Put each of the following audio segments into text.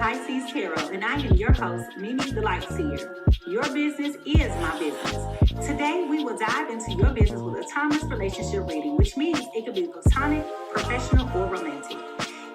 Pisces Tarot, and I am your host, Mimi the Lightseer. Your business is my business. Today, we will dive into your business with a timeless relationship reading, which means it could be platonic, professional, or romantic.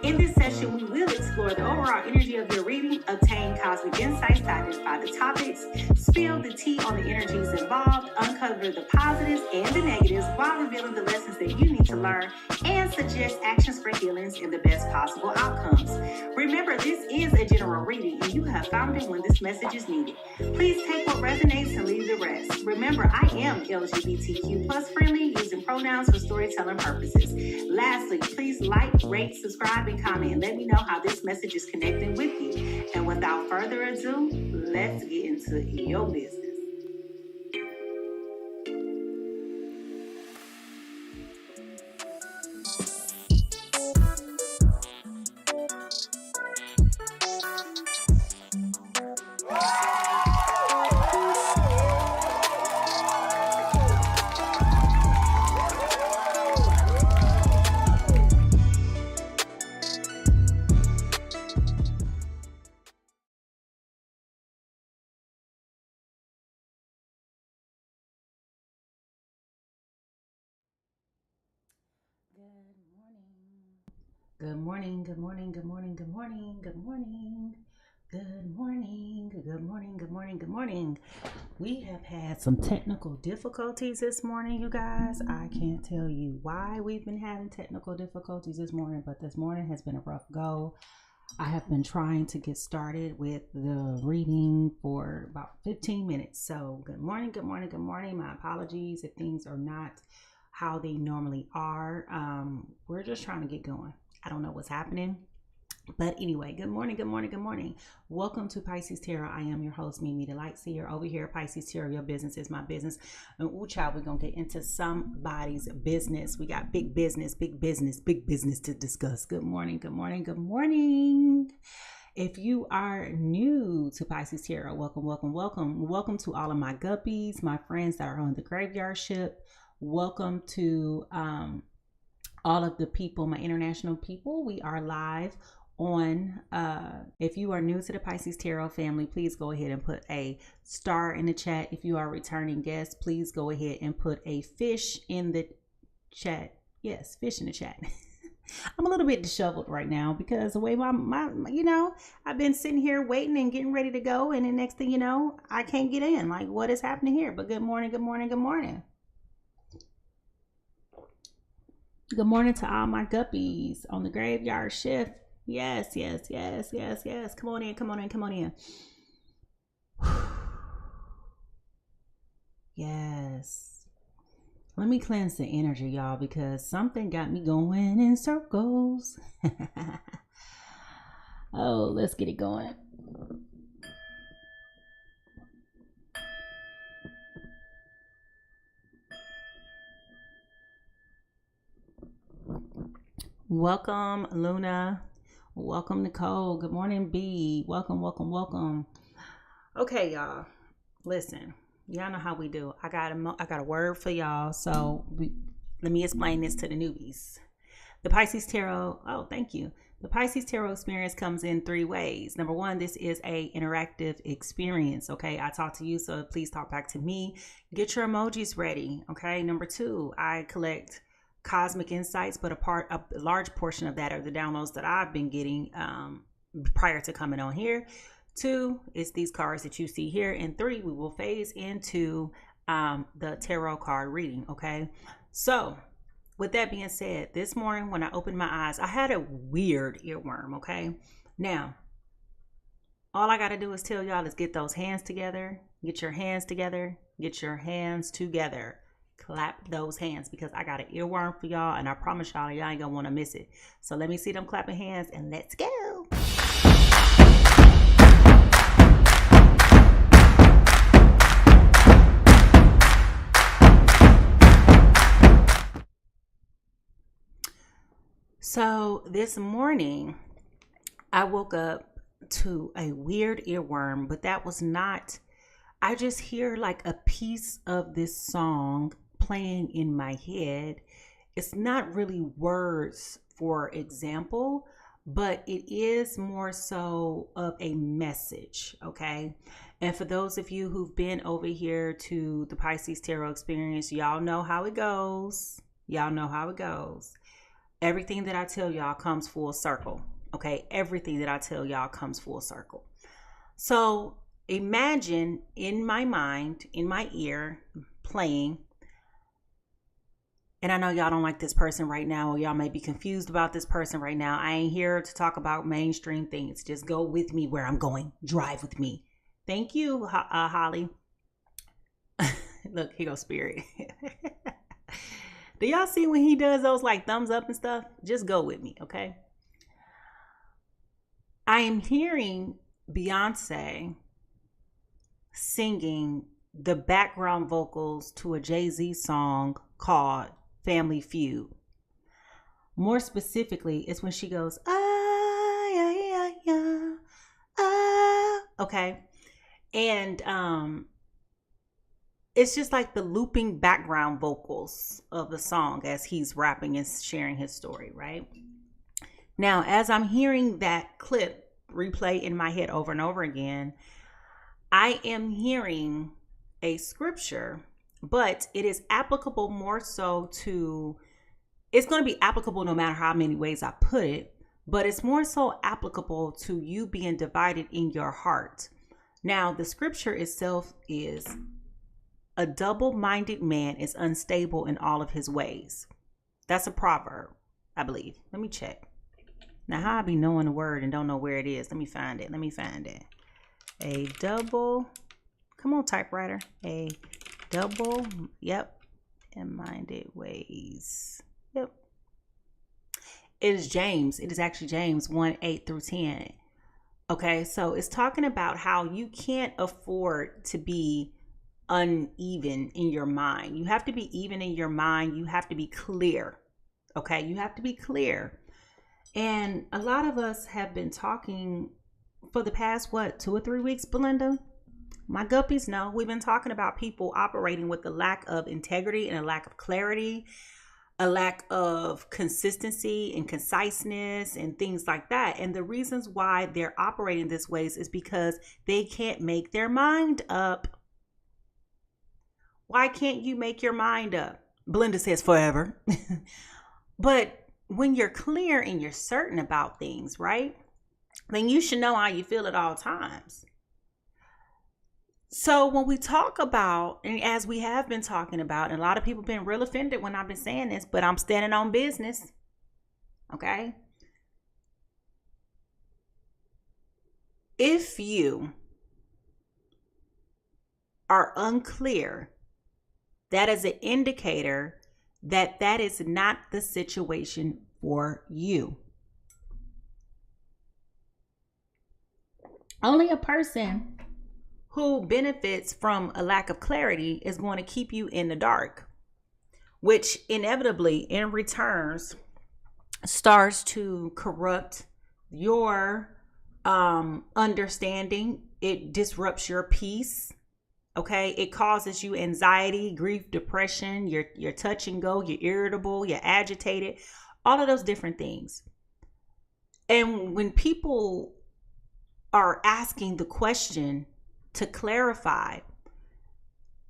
In this session, we will explore the overall energy of your reading, obtain cosmic insights to identify the topics, spill the tea on the energies involved, uncover the positives and the negatives while revealing the lessons that you need to learn, and suggest actions for healings and the best possible outcomes. Remember, this is a general reading, and you have found it when this message is needed. Please take what resonates and leave the rest. Remember, I am LGBTQ plus friendly, using pronouns for storytelling purposes. Lastly, please like, rate, subscribe, and comment, and let me know how this message is connecting with you. And without further ado, let's get into your business. Good morning, good morning, good morning, good morning, good morning, good morning, good morning, good morning, good morning. We have had some technical difficulties this morning, you guys. I can't tell you why we've been having technical difficulties this morning, but this morning has been a rough go. I have been trying to get started with the reading for about 15 minutes. So good morning, good morning, good morning. My apologies if things are not how they normally are. We're just trying to get going. I don't know what's happening, but anyway, good morning, good morning, good morning. Welcome to Pisces Tarot. I am your host, Mimi the Lightseer. Over here, Pisces Tarot, your business is my business. And ooh, child, we're gonna get into somebody's business. We got big business to discuss. Good morning, good morning, good morning. If you are new to Pisces Tarot, welcome, welcome, welcome. Welcome to all of my guppies, my friends that are on the graveyard ship. Welcome to all of the people, my international people. We are live on, if you are new to the Pisces Tarot family, please go ahead and put a star in the chat. If you are a returning guest, please go ahead and put a fish in the chat. Yes, fish in the chat. I'm a little bit disheveled right now because the way my I've been sitting here waiting and getting ready to go, and the next thing you know, I can't get in. Like, what is happening here? But good morning, good morning, good morning. Good morning to all my guppies on the graveyard shift. Yes, yes, yes, yes, yes. Come on in, come on in, come on in. Yes. Let me cleanse the energy, y'all, because something got me going in circles. Oh, let's get it going. Welcome, Luna. Welcome, Nicole. Good morning, B. Welcome, welcome, welcome. Okay, y'all. Listen, y'all know how we do. I got a word for y'all. So let me explain this to the newbies. The Pisces Tarot. Oh, thank you. The Pisces Tarot experience comes in 3 ways. Number 1, this is a interactive experience. Okay, I talk to you, so please talk back to me. Get your emojis ready. Okay. Number 2, I collect cosmic insights, but a large portion of that are the downloads that I've been getting prior to coming on here. 2 is these cards that you see here, and 3, we will phase into the tarot card reading. Okay, so with that being said, this morning when I opened my eyes, I had a weird earworm. Okay, now all I gotta do is tell y'all is get those hands together, get your hands together, get your hands together. Clap those hands, because I got an earworm for y'all, and I promise y'all ain't gonna want to miss it. So let me see them clapping hands, and let's go. So this morning I woke up to a weird earworm, but that was not, I just hear like a piece of this song playing in my head. It's not really words, for example, but it is more so of a message, okay? And for those of you who've been over here to the Pisces Tarot Experience, y'all know how it goes. Y'all know how it goes. Everything that I tell y'all comes full circle, okay? Everything that I tell y'all comes full circle. So imagine in my mind, in my ear, playing, and I know y'all don't like this person right now, or y'all may be confused about this person right now. I ain't here to talk about mainstream things. Just go with me where I'm going. Drive with me. Thank you, Holly. Look, here goes Spirit. Do y'all see when he does those like thumbs up and stuff? Just go with me, okay? I am hearing Beyonce singing the background vocals to a Jay-Z song called Family Feud. More specifically, it's when she goes, ah, yeah, yeah, yeah, ah, okay? And it's just like the looping background vocals of the song as he's rapping and sharing his story, right? Now, as I'm hearing that clip replay in my head over and over again, I am hearing a scripture, but it is applicable more so to, it's going to be applicable no matter how many ways I put it, but it's more so applicable to you being divided in your heart. Now, the scripture itself is, a double-minded man is unstable in all of his ways. That's a proverb, I believe. Let me check. Now, how I be knowing the word and don't know where it is? Let me find it. A double, come on, typewriter. A double, yep, and minded ways. Yep. It is James. It is actually James 1:8-10. Okay, so it's talking about how you can't afford to be uneven in your mind. You have to be even in your mind. You have to be clear. Okay, you have to be clear. And a lot of us have been talking for the past, 2 or 3 weeks, Belinda? My guppies know. We've been talking about people operating with a lack of integrity and a lack of clarity, a lack of consistency and conciseness and things like that. And the reasons why they're operating this ways is because they can't make their mind up. Why can't you make your mind up? Belinda says forever. But when you're clear and you're certain about things, right? Then you should know how you feel at all times. So when we talk about, and as we have been talking about, and a lot of people have been real offended when I've been saying this, but I'm standing on business. Okay? If you are unclear, that is an indicator that that is not the situation for you. Only a person who benefits from a lack of clarity is going to keep you in the dark, which inevitably in returns starts to corrupt your understanding. It disrupts your peace. Okay, it causes you anxiety, grief, depression, you're touch and go, you're irritable, you're agitated, all of those different things. And when people are asking the question to clarify,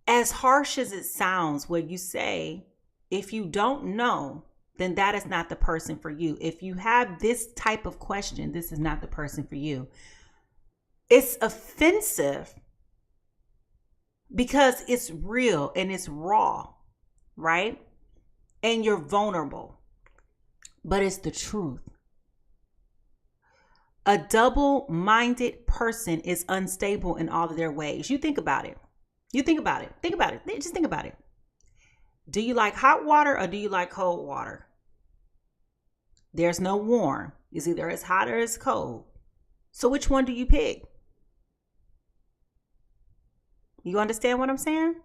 as harsh as it sounds, where you say, if you don't know, then that is not the person for you. If you have this type of question, this is not the person for you. It's offensive because it's real and it's raw, right? And you're vulnerable, but it's the truth. A double-minded person is unstable in all of their ways. You think about it. Just think about it. Do you like hot water or do you like cold water? There's no warm. It's either as hot or as cold. So which one do you pick? You understand what I'm saying?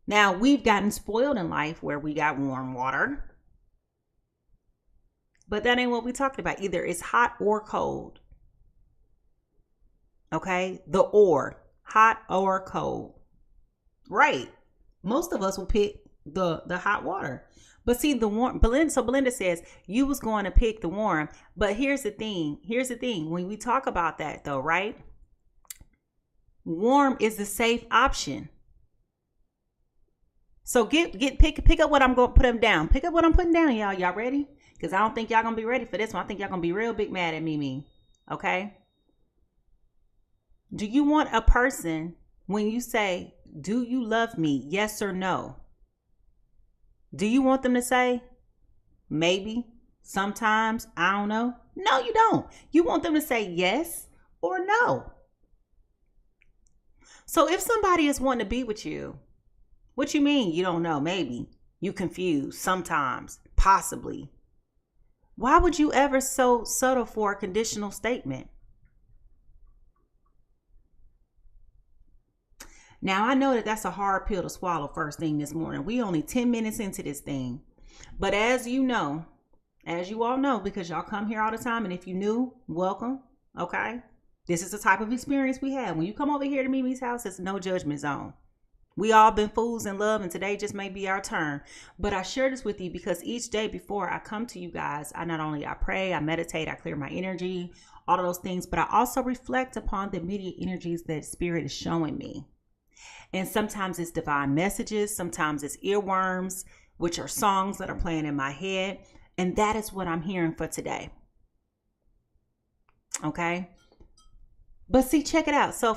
Now, we've gotten spoiled in life where we got warm water. But that ain't what we talking about. Either it's hot or cold. Okay? The or. Hot or cold. Right. Most of us will pick the hot water. But see, the warm, Belinda says you was going to pick the warm. But here's the thing. When we talk about that though, right? Warm is the safe option. So pick up what I'm going to put them down. Pick up what I'm putting down, y'all. Y'all ready? Because I don't think y'all going to be ready for this one. I think y'all going to be real big mad at me. Okay? Do you want a person, when you say, do you love me? Yes or no? Do you want them to say, maybe, sometimes, I don't know? No, you don't. You want them to say yes or no. So if somebody is wanting to be with you, what you mean you don't know? Maybe. You confused, sometimes, possibly. Why would you ever so settle for a conditional statement? Now, I know that that's a hard pill to swallow first thing this morning. We only 10 minutes into this thing. But as you all know, because y'all come here all the time, and if you new, welcome, okay? This is the type of experience we have. When you come over here to Mimi's house, it's no judgment zone. We all been fools in love, and today just may be our turn. But I share this with you because each day before I come to you guys, I pray, I meditate, I clear my energy, all of those things, but I also reflect upon the immediate energies that Spirit is showing me. And sometimes it's divine messages, sometimes it's earworms, which are songs that are playing in my head. And that is what I'm hearing for today. Okay. But see, check it out. So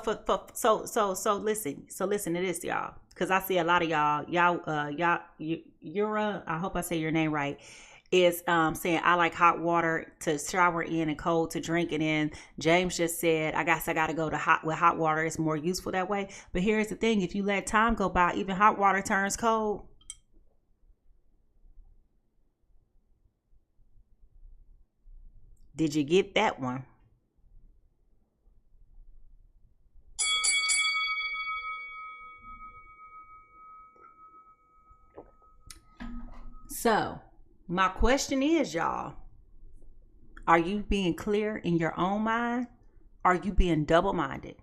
listen to this, y'all. Because I see a lot of y'all, I hope I say your name right, is saying I like hot water to shower in and cold to drink. And then James just said, I guess I got to go to hot water. It's more useful that way. But here's the thing. If you let time go by, even hot water turns cold. Did you get that one? So my question is, y'all, are you being clear in your own mind? Are you being double-minded?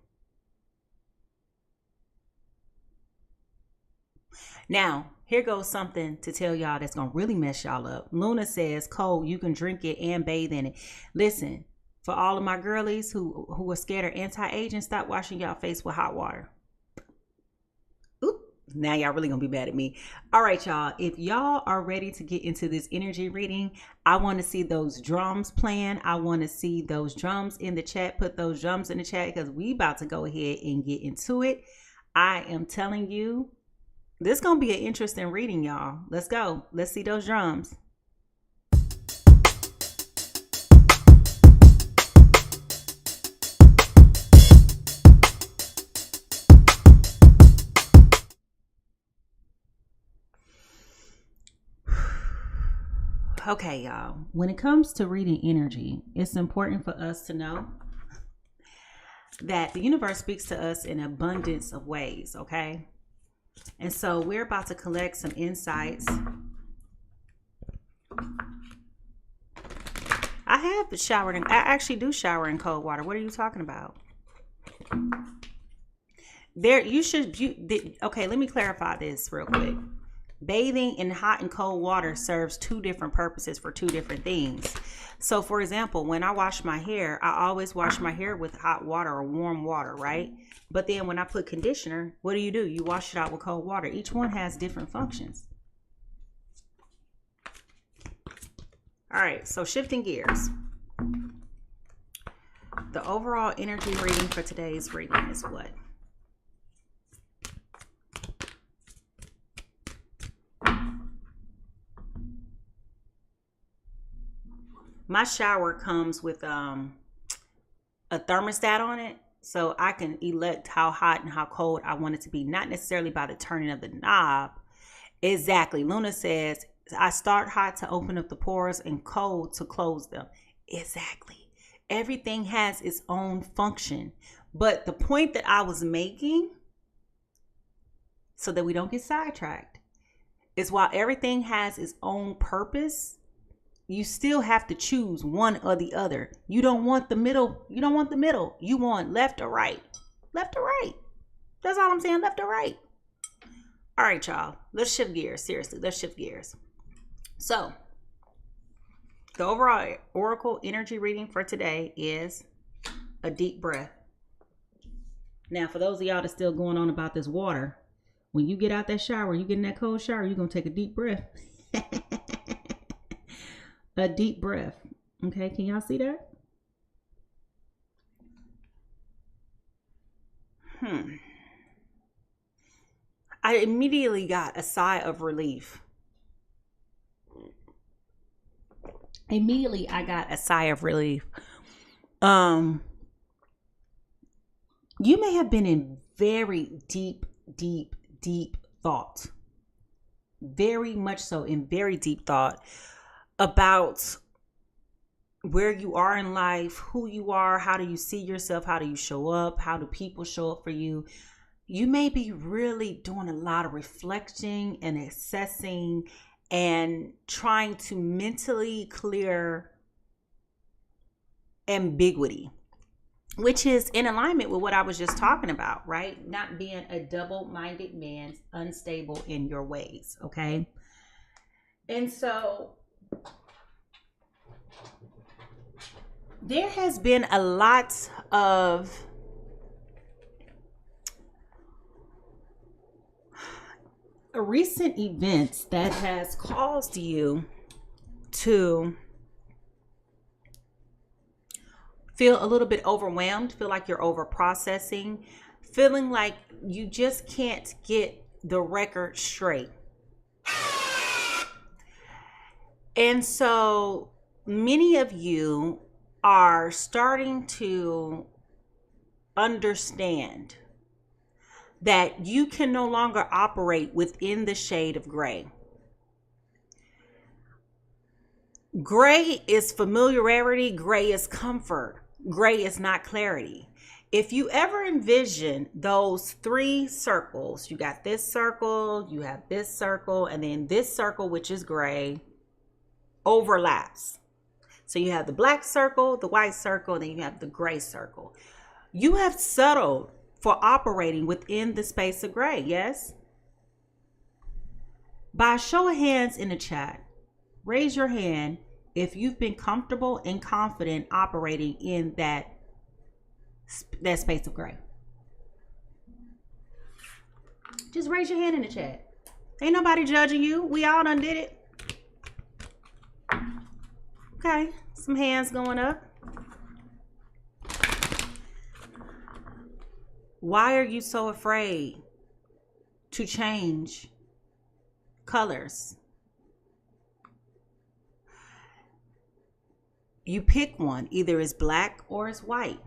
Now, here goes something to tell y'all that's going to really mess y'all up. Luna says, cold, you can drink it and bathe in it. Listen, for all of my girlies who are scared of anti-aging, stop washing y'all face with hot water. Now y'all really gonna be mad at me. All right, y'all. If y'all are ready to get into this energy reading, I want to see those drums playing. I want to see those drums in the chat. Put those drums in the chat because we about to go ahead and get into it. I am telling you, this is gonna be an interesting reading, y'all. Let's go. Let's see those drums. Okay, y'all, when it comes to reading energy, it's important for us to know that the universe speaks to us in abundance of ways, okay? And so we're about to collect some insights. I have showered I actually do shower in cold water. What are you talking about? Okay, let me clarify this real quick. Bathing in hot and cold water serves two different purposes for two different things. So for example, when I wash my hair, I always wash my hair with hot water or warm water, right? But then when I put conditioner, what do? You wash it out with cold water. Each one has different functions. All right, so shifting gears. The overall energy reading for today's reading is what? My shower comes with a thermostat on it, so I can elect how hot and how cold I want it to be, not necessarily by the turning of the knob. Exactly. Luna says, I start hot to open up the pores and cold to close them. Exactly. Everything has its own function. But the point that I was making, so that we don't get sidetracked, is while everything has its own purpose, you still have to choose one or the other. You don't want the middle. You don't want the middle. You want left or right. Left or right. That's all I'm saying. Left or right. All right, y'all. Let's shift gears. Seriously, let's shift gears. So the overall oracle energy reading for today is a deep breath. Now, for those of y'all that's still going on about this water, when you get out that shower, you get in that cold shower, you're going to take a deep breath. A deep breath. Okay, can y'all see that? I immediately got a sigh of relief. Immediately I got a sigh of relief. You may have been in very deep thought. Very much so in very deep thought about where you are in life, who you are, how do you see yourself, how do you show up, how do people show up for you. You may be really doing a lot of reflecting and assessing and trying to mentally clear ambiguity, which is in alignment with what I was just talking about, right? Not being a double-minded man, unstable in your ways, okay? And so there has been a lot of recent events that has caused you to feel a little bit overwhelmed, feel like you're over processing, feeling like you just can't get the record straight. And so many of you are starting to understand that you can no longer operate within the shade of gray. Gray is familiarity, gray is comfort, gray is not clarity. If you ever envision those three circles, you got this circle, you have this circle, and then this circle, which is gray, overlaps. So you have the black circle, the white circle, and then you have the gray circle. You have settled for operating within the space of gray, yes? By a show of hands in the chat, raise your hand if you've been comfortable and confident operating in that space of gray. Just raise your hand in the chat. Ain't nobody judging you. We all done did it. Okay, some hands going up. Why are you so afraid to change colors? You pick one. Either it's black or it's white.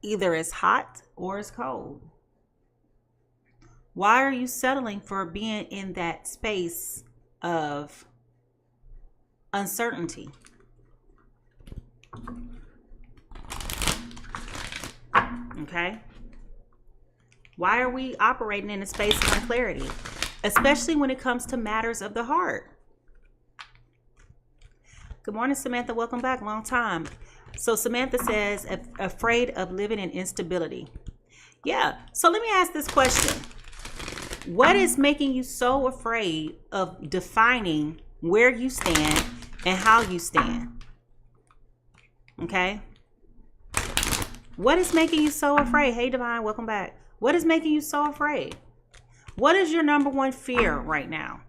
Either it's hot or it's cold. Why are you settling for being in that space of uncertainty? Okay. Why are we operating in a space of unclarity, especially when it comes to matters of the heart? Good morning, Samantha. Welcome back. Long time. So Samantha says, afraid of living in instability. Yeah. So let me ask this question. What is making you so afraid of defining where you stand and how you stand? Okay. What is making you so afraid? Hey, Divine, welcome back. What is making you so afraid? What is your number one fear right now?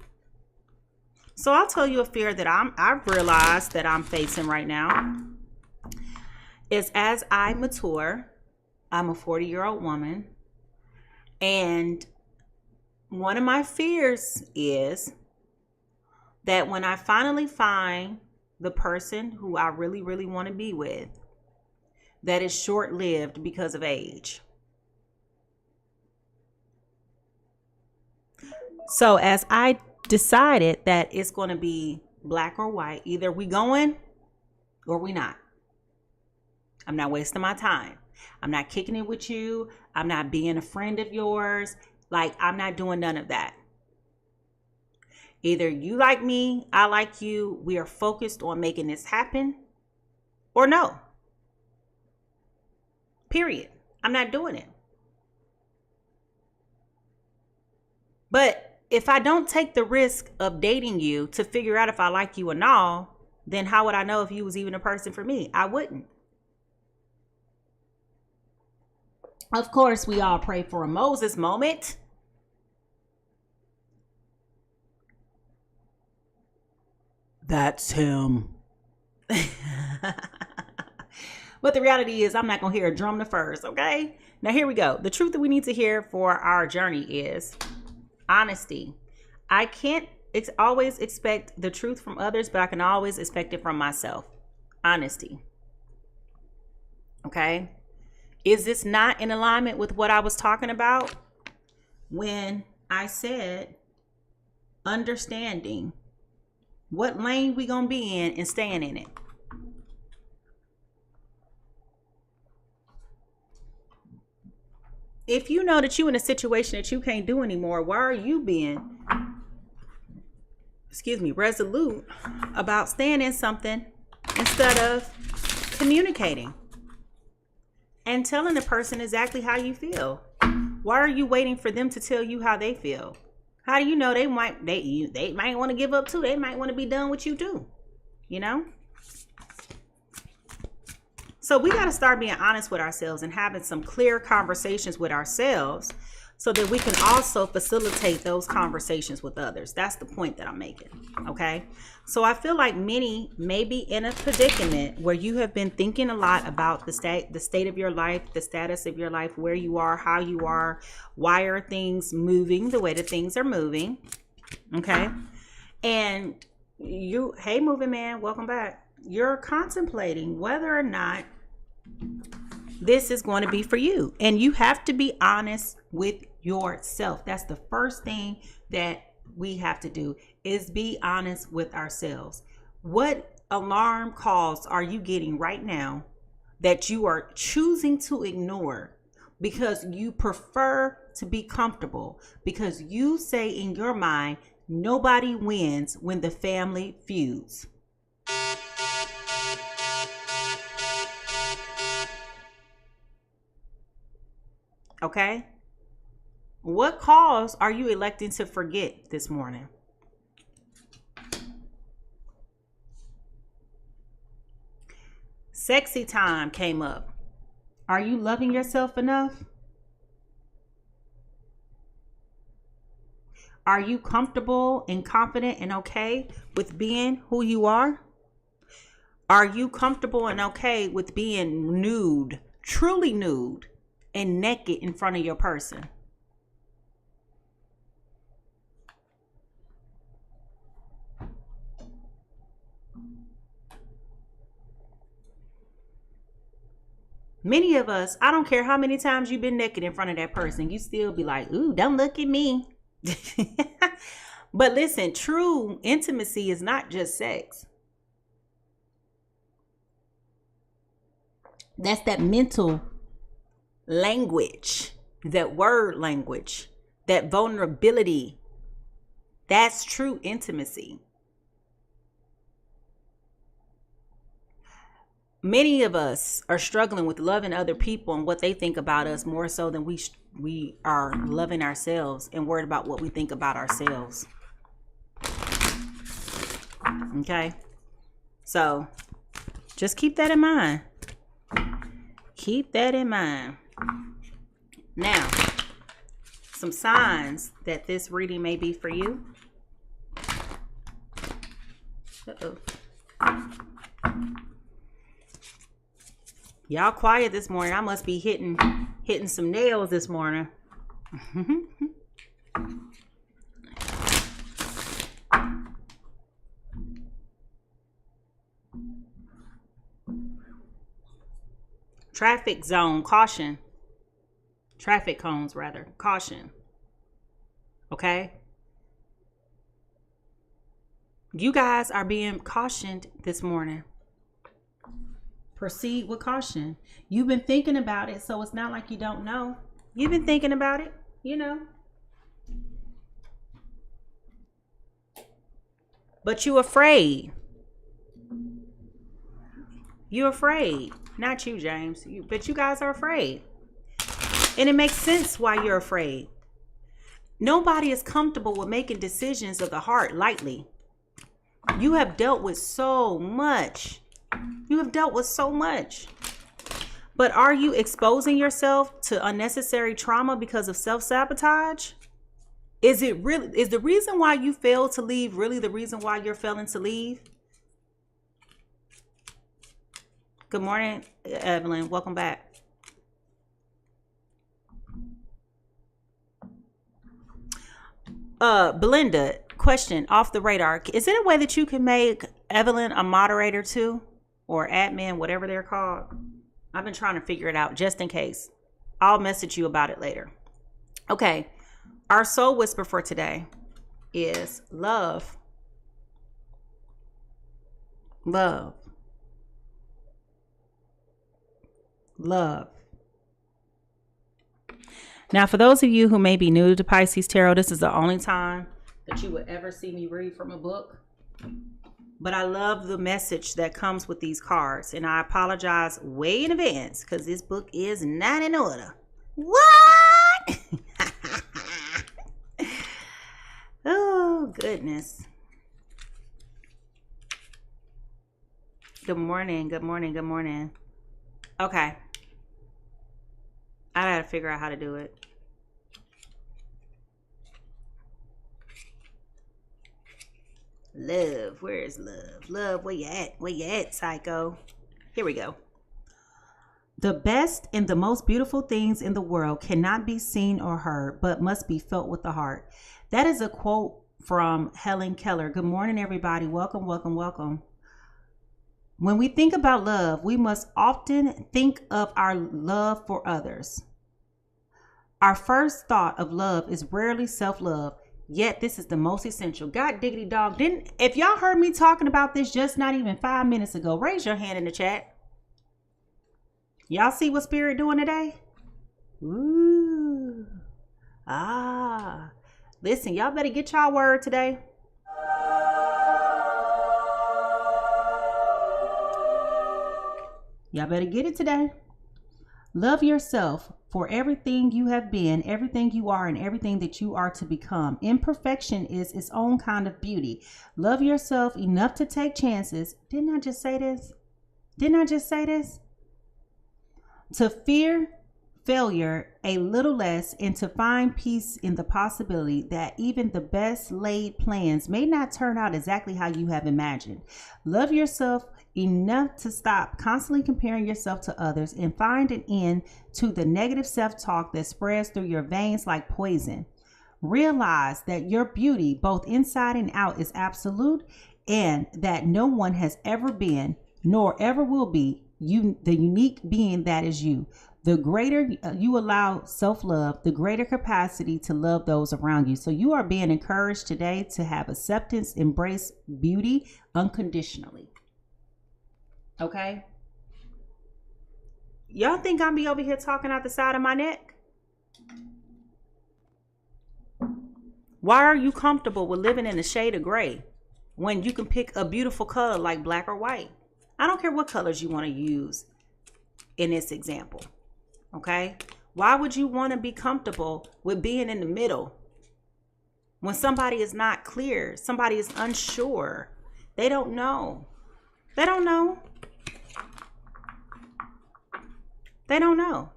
So I'll tell you a fear that I've realized that I'm facing right now is as I mature, I'm a 40-year-old woman. And one of my fears is that when I finally find the person who I really, really want to be with, that is short-lived because of age. So as I decided that it's going to be black or white, either we going or we not. I'm not wasting my time. I'm not kicking it with you. I'm not being a friend of yours. Like, I'm not doing none of that. Either you like me, I like you, we are focused on making this happen, or no. Period. I'm not doing it. But if I don't take the risk of dating you to figure out if I like you or not, then how would I know if you was even a person for me? I wouldn't. Of course, we all pray for a Moses moment. That's him. But the reality is I'm not going to hear a drum the first, okay? Now here we go. The truth that we need to hear for our journey is honesty. I can't always expect the truth from others, but I can always expect it from myself. Honesty. Okay? Is this not in alignment with what I was talking about when I said understanding what lane we gonna be in and staying in it? If you know that you're in a situation that you can't do anymore, why are you being, resolute about staying in something instead of communicating and telling the person exactly how you feel? Why are you waiting for them to tell you how they feel? How do you know they might want to give up too? They might want to be done with you too, you know? So we got to start being honest with ourselves and having some clear conversations with ourselves so that we can also facilitate those conversations with others. That's the point that I'm making. Okay. So I feel like many may be in a predicament where you have been thinking a lot about the state of your life, the status of your life, where you are, how you are, why are things moving the way that things are moving. Okay. And hey, moving man, welcome back. You're contemplating whether or not this is going to be for you. And you have to be honest with yourself. That's the first thing that we have to do, is be honest with ourselves. What alarm calls are you getting right now that you are choosing to ignore because you prefer to be comfortable? Because you say in your mind, nobody wins when the family feuds. Okay? What cause are you electing to forget this morning? Sexy time came up. Are you loving yourself enough? Are you comfortable and confident and okay with being who you are? Are you comfortable and okay with being nude, truly nude, and naked in front of your person? Many of us, I don't care how many times you've been naked in front of that person, you still be like, ooh, don't look at me. But listen, true intimacy is not just sex. That's that mental language, that word language, that vulnerability. That's true intimacy. Many of us are struggling with loving other people and what they think about us more so than we are loving ourselves and worried about what we think about ourselves. Okay? So just keep that in mind. Keep that in mind. Now, some signs that this reading may be for you. Uh-oh. Y'all quiet this morning. I must be hitting some nails this morning. Traffic zone, caution. Traffic cones, rather, caution. Okay? You guys are being cautioned this morning. Proceed with caution. You've been thinking about it, so it's not like you don't know. You've been thinking about it, you know. But you're afraid. You're afraid. Not you, James. But you guys are afraid. And it makes sense why you're afraid. Nobody is comfortable with making decisions of the heart lightly. You have dealt with so much. You have dealt with so much. But are you exposing yourself to unnecessary trauma because of self-sabotage? Is the reason why you failed to leave really the reason why you're failing to leave? Good morning, Evelyn. Welcome back. Belinda, question off the radar. Is there a way that you can make Evelyn a moderator too? Or admin, whatever they're called? I've been trying to figure it out just in case. I'll message you about it later. Okay. Our soul whisper for today is love. Love. Love. Now, for those of you who may be new to Pisces Tarot, this is the only time that you would ever see me read from a book. But I love the message that comes with these cards. And I apologize way in advance because this book is not in order. What? Oh, goodness. Good morning. Good morning. Good morning. Okay. I gotta figure out how to do it. Love. Where is love? Love, where you at? Where you at, psycho? Here we go. The best and the most beautiful things in the world cannot be seen or heard, but must be felt with the heart. That is a quote from Helen Keller. Good morning, everybody. Welcome, welcome, welcome. When we think about love, we must often think of our love for others. Our first thought of love is rarely self-love, yet this is the most essential. God diggity dog. If y'all heard me talking about this just not even 5 minutes ago, raise your hand in the chat. Y'all see what Spirit doing today? Ooh. Ah. Listen, y'all better get y'all word today. Y'all better get it today. Love yourself for everything you have been, everything you are, and everything that you are to become. Imperfection is its own kind of beauty. Love yourself enough to take chances. Didn't I just say this? Didn't I just say this? To fear failure a little less and to find peace in the possibility that even the best laid plans may not turn out exactly how you have imagined. Love yourself enough to stop constantly comparing yourself to others and find an end to the negative self-talk that spreads through your veins like poison. Realize that your beauty, both inside and out, is absolute and that no one has ever been nor ever will be the unique being that is you. The greater you allow self-love, the greater capacity to love those around you. So you are being encouraged today to have acceptance, embrace beauty unconditionally. Okay? Y'all think I'm be over here talking out the side of my neck? Why are you comfortable with living in a shade of gray when you can pick a beautiful color like black or white? I don't care what colors you want to use in this example. Okay? Why would you want to be comfortable with being in the middle when somebody is not clear? Somebody is unsure. They don't know. They don't know. They don't know.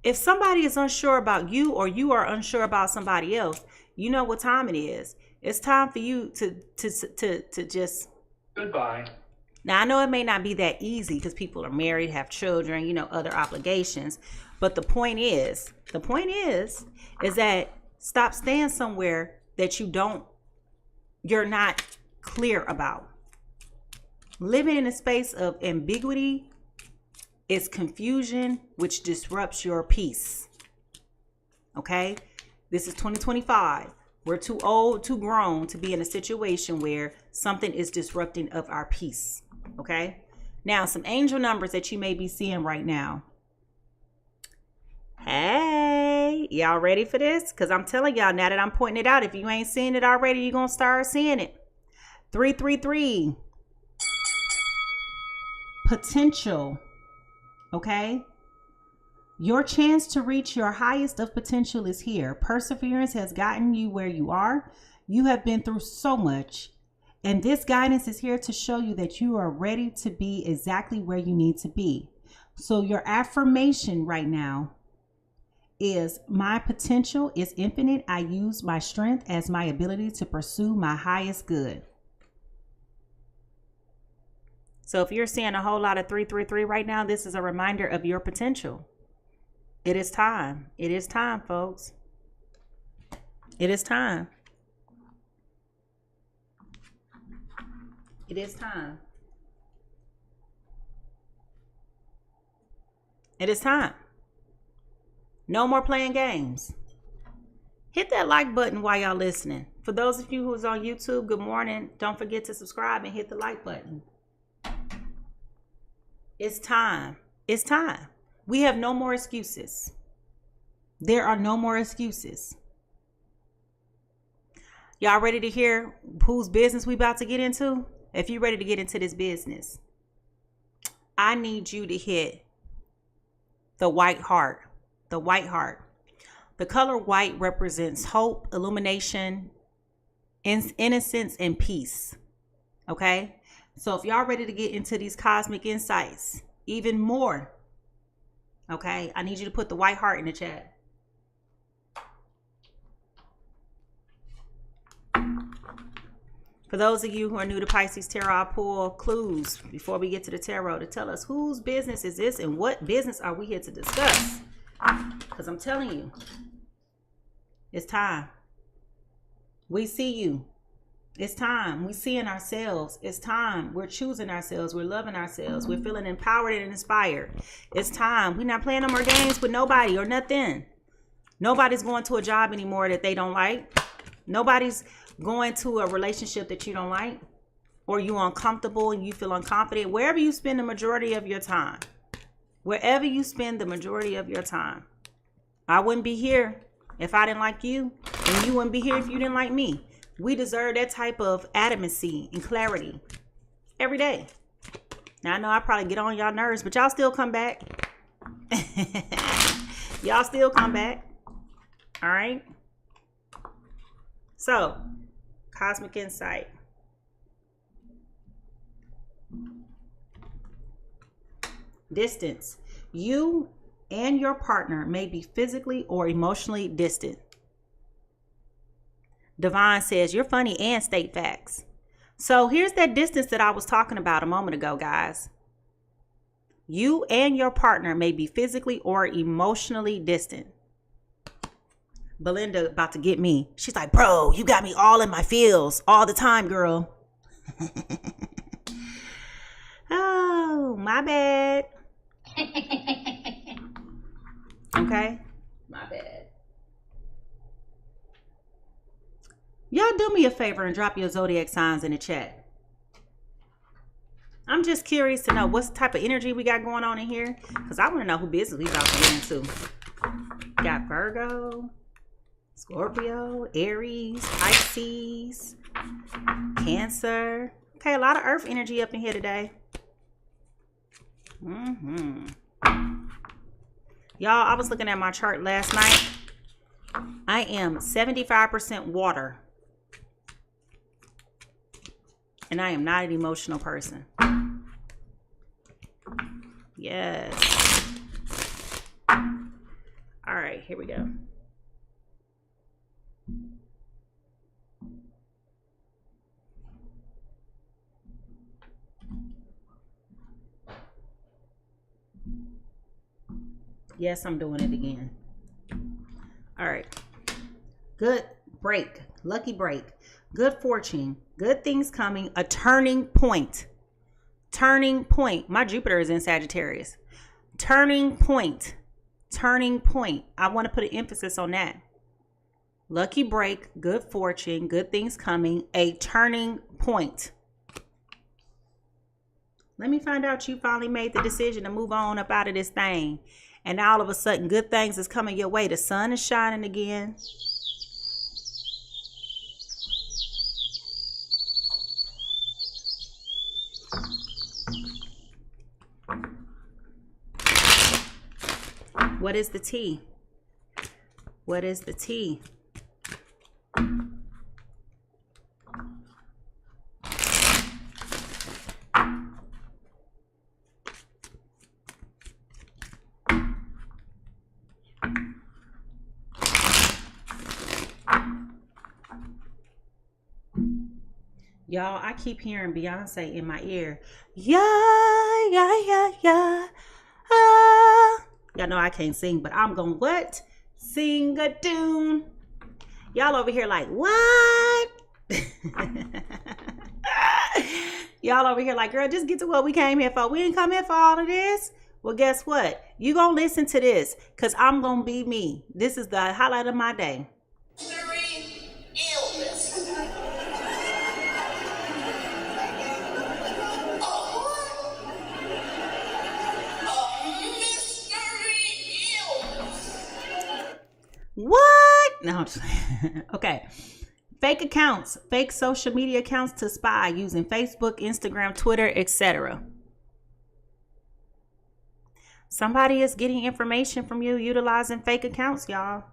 If somebody is unsure about you or you are unsure about somebody else, you know what time it is. It's time for you to just goodbye. Now, I know it may not be that easy because people are married, have children, you know, other obligations. But the point is that stop staying somewhere that you're not clear about. Living in a space of ambiguity is confusion, which disrupts your peace. Okay? This is 2025. We're too old, too grown to be in a situation where something is disrupting of our peace. Okay? Now, some angel numbers that you may be seeing right now. Hey, y'all ready for this? Because I'm telling y'all, now that I'm pointing it out, if you ain't seen it already, you're going to start seeing it. 333. Potential. Okay? Your chance to reach your highest of potential is here. Perseverance has gotten you where you are. You have been through so much, and this guidance is here to show you that you are ready to be exactly where you need to be. So your affirmation right now is, my potential is infinite. I use my strength as my ability to pursue my highest good. So if you're seeing a whole lot of 333 right now, this is a reminder of your potential. It is time. It is time, folks. It is time. It is time. It is time. No more playing games. Hit that like button while y'all listening. For those of you who's on YouTube, good morning. Don't forget to subscribe and hit the like button. It's time. It's time. We have no more excuses. There are no more excuses. Y'all ready to hear whose business we about to get into? If you're ready to get into this business, I need you to hit the white heart. The white heart. The color white represents hope, illumination, innocence, and peace. Okay? So if y'all ready to get into these cosmic insights even more, okay, I need you to put the white heart in the chat. For those of you who are new to Pisces Tarot, I pull clues before we get to the tarot to tell us whose business is this and what business are we here to discuss. Because I'm telling you, it's time. We see you. It's time. We see in ourselves. It's time. We're choosing ourselves. We're loving ourselves. We're feeling empowered and inspired. It's time. We're not playing no more games with nobody or nothing. Nobody's going to a job anymore that they don't like. Nobody's going to a relationship that you don't like, or you uncomfortable and you feel unconfident. Wherever you spend the majority of your time. Wherever you spend the majority of your time. I wouldn't be here if I didn't like you, and you wouldn't be here if you didn't like me. We deserve that type of adamancy and clarity every day. Now, I know I probably get on y'all nerves, but y'all still come back. Y'all still come back. All right. So, cosmic insight. Distance. You and your partner may be physically or emotionally distant. Divine says you're funny and state facts. So here's that distance that I was talking about a moment ago, guys. You and your partner may be physically or emotionally distant. Belinda about to get me. She's like, bro, you got me all in my feels all the time, girl. Oh, my bad. Okay, my bad. Y'all do me a favor and drop your zodiac signs in the chat. I'm just curious to know what type of energy we got going on in here, because I want to know who business we about to get into. Got Virgo, Scorpio, Aries, Pisces, Cancer. Okay, a lot of earth energy up in here today. Y'all, I was looking at my chart last night. I am 75% water. And I am not an emotional person. Yes. All right, here we go. Yes, I'm doing it again. All right. Good break. Lucky break. Good fortune. Good things coming. A turning point. Turning point. My Jupiter is in Sagittarius. Turning point. Turning point. I want to put an emphasis on that. Lucky break. Good fortune. Good things coming. A turning point. Let me find out you finally made the decision to move on up out of this thing. And all of a sudden, good things is coming your way. The sun is shining again. What is the tea? What is the tea? Y'all, I keep hearing Beyonce in my ear. Yeah, yeah, yeah, yeah. Ah. Y'all know I can't sing, but I'm gonna what? Sing a tune. Y'all over here like, what? Y'all over here like, girl, just get to what we came here for. We didn't come here for all of this. Well, guess what? You gonna listen to this, because I'm gonna be me. This is the highlight of my day. What? No, I'm just okay. Fake accounts, fake social media accounts to spy using Facebook, Instagram, Twitter, etc. Somebody is getting information from you utilizing fake accounts, y'all.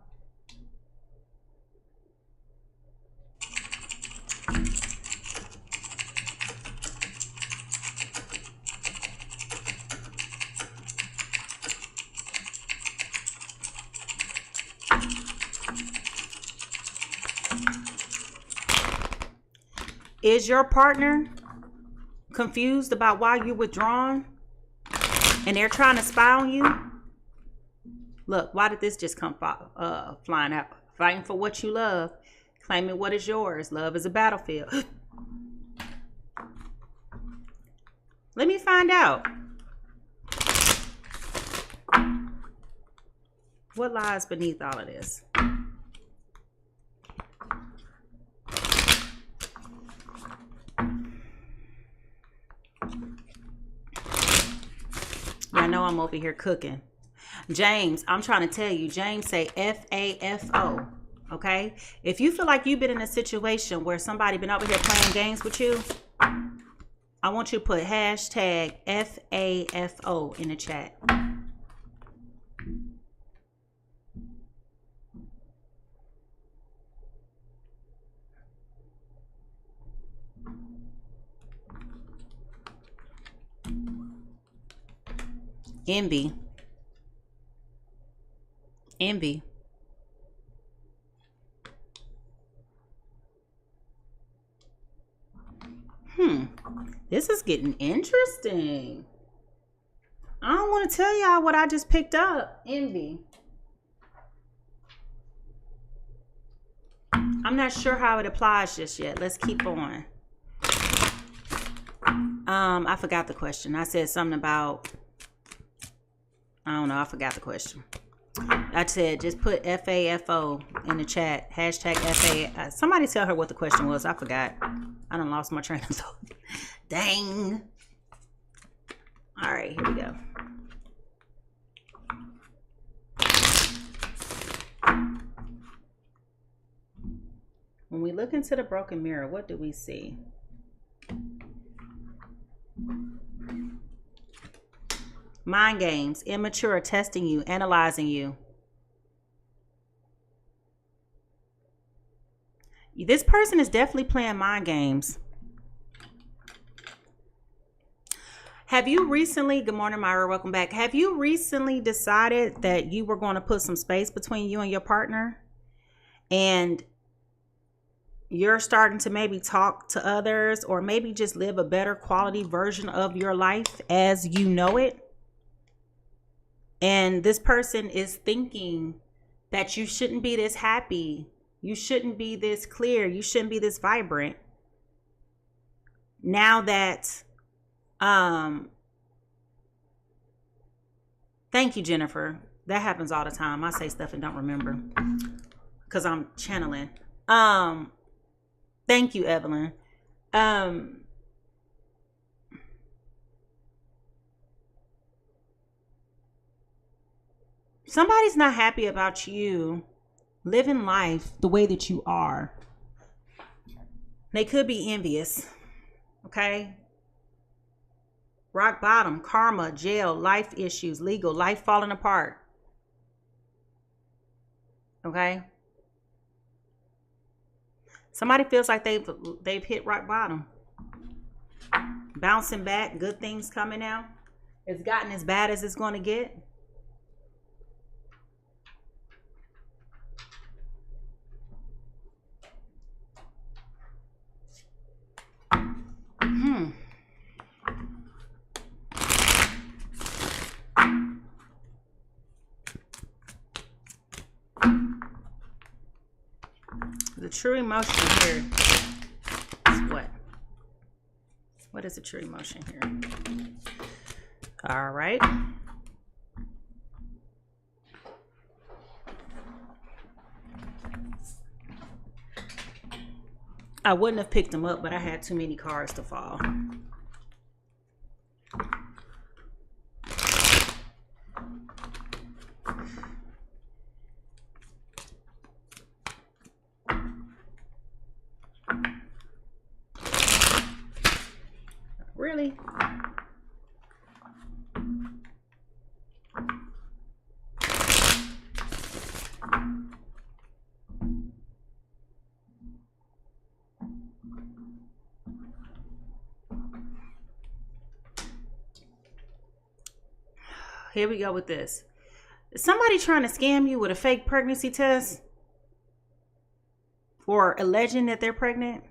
Is your partner confused about why you're withdrawn and they're trying to spy on you? Look, why did this just come flying out? Fighting for what you love, claiming what is yours. Love is a battlefield. Let me find out. What lies beneath all of this? I know I'm over here cooking. James, I'm trying to tell you, James say FAFO. Okay? If you feel like you've been in a situation where somebody been over here playing games with you, I want you to put hashtag FAFO in the chat. Envy. Envy. This is getting interesting. I don't want to tell y'all what I just picked up. Envy. I'm not sure how it applies just yet. Let's keep on. I forgot the question. I said something about, I don't know. I forgot the question. I said just put FAFO in the chat. Hashtag FA. Somebody tell her what the question was. I forgot. I done lost my train of thought. Dang. All right, here we go. When we look into the broken mirror, what do we see? Mind games, immature, testing you, analyzing you. This person is definitely playing mind games. Have you recently, good morning, Myra, welcome back. Have you recently decided that you were going to put some space between you and your partner? And you're starting to maybe talk to others or maybe just live a better quality version of your life as you know it? And this person is thinking that you shouldn't be this happy. You shouldn't be this clear. You shouldn't be this vibrant. Now that, thank you, Jennifer. That happens all the time. I say stuff and don't remember because I'm channeling. Thank you, Evelyn. Somebody's not happy about you living life the way that you are. They could be envious. Okay? Rock bottom, karma, jail, life issues, legal, life falling apart. Okay. Somebody feels like they've hit rock bottom. Bouncing back, good things coming out. It's gotten as bad as it's going to get. The true emotion here is what? What is the true emotion here? All right. I wouldn't have picked them up, but I had too many cards to fall. Really? Here we go with this. Is somebody trying to scam you with a fake pregnancy test? Or alleging that they're pregnant?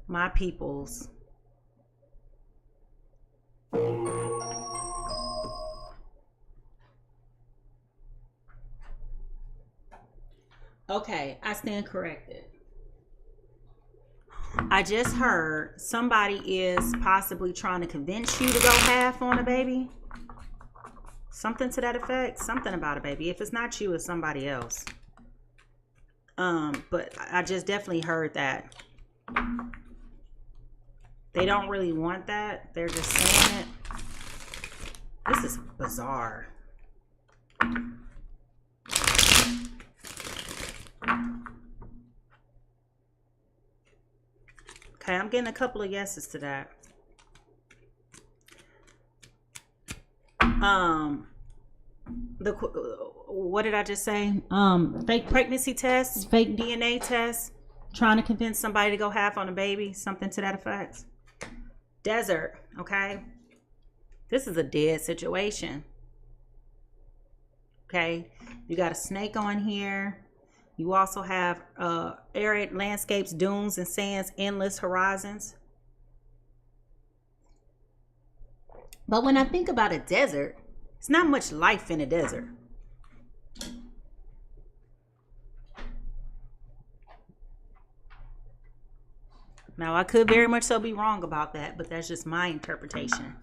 My peoples. Okay, I stand corrected. I just heard somebody is possibly trying to convince you to go half on a baby. Something to that effect. Something about a baby. If it's not you, it's somebody else. But I just definitely heard that. They don't really want that. They're just saying it. This is bizarre. Okay, I'm getting a couple of yeses to that. What did I just say? Fake pregnancy tests, fake DNA tests, trying to convince somebody to go half on a baby, something to that effect. Desert, okay? This is a dead situation. Okay, you got a snake on here. You also have arid landscapes, dunes and sands, endless horizons. But when I think about a desert, it's not much life in a desert. Now, I could very much so be wrong about that, but that's just my interpretation.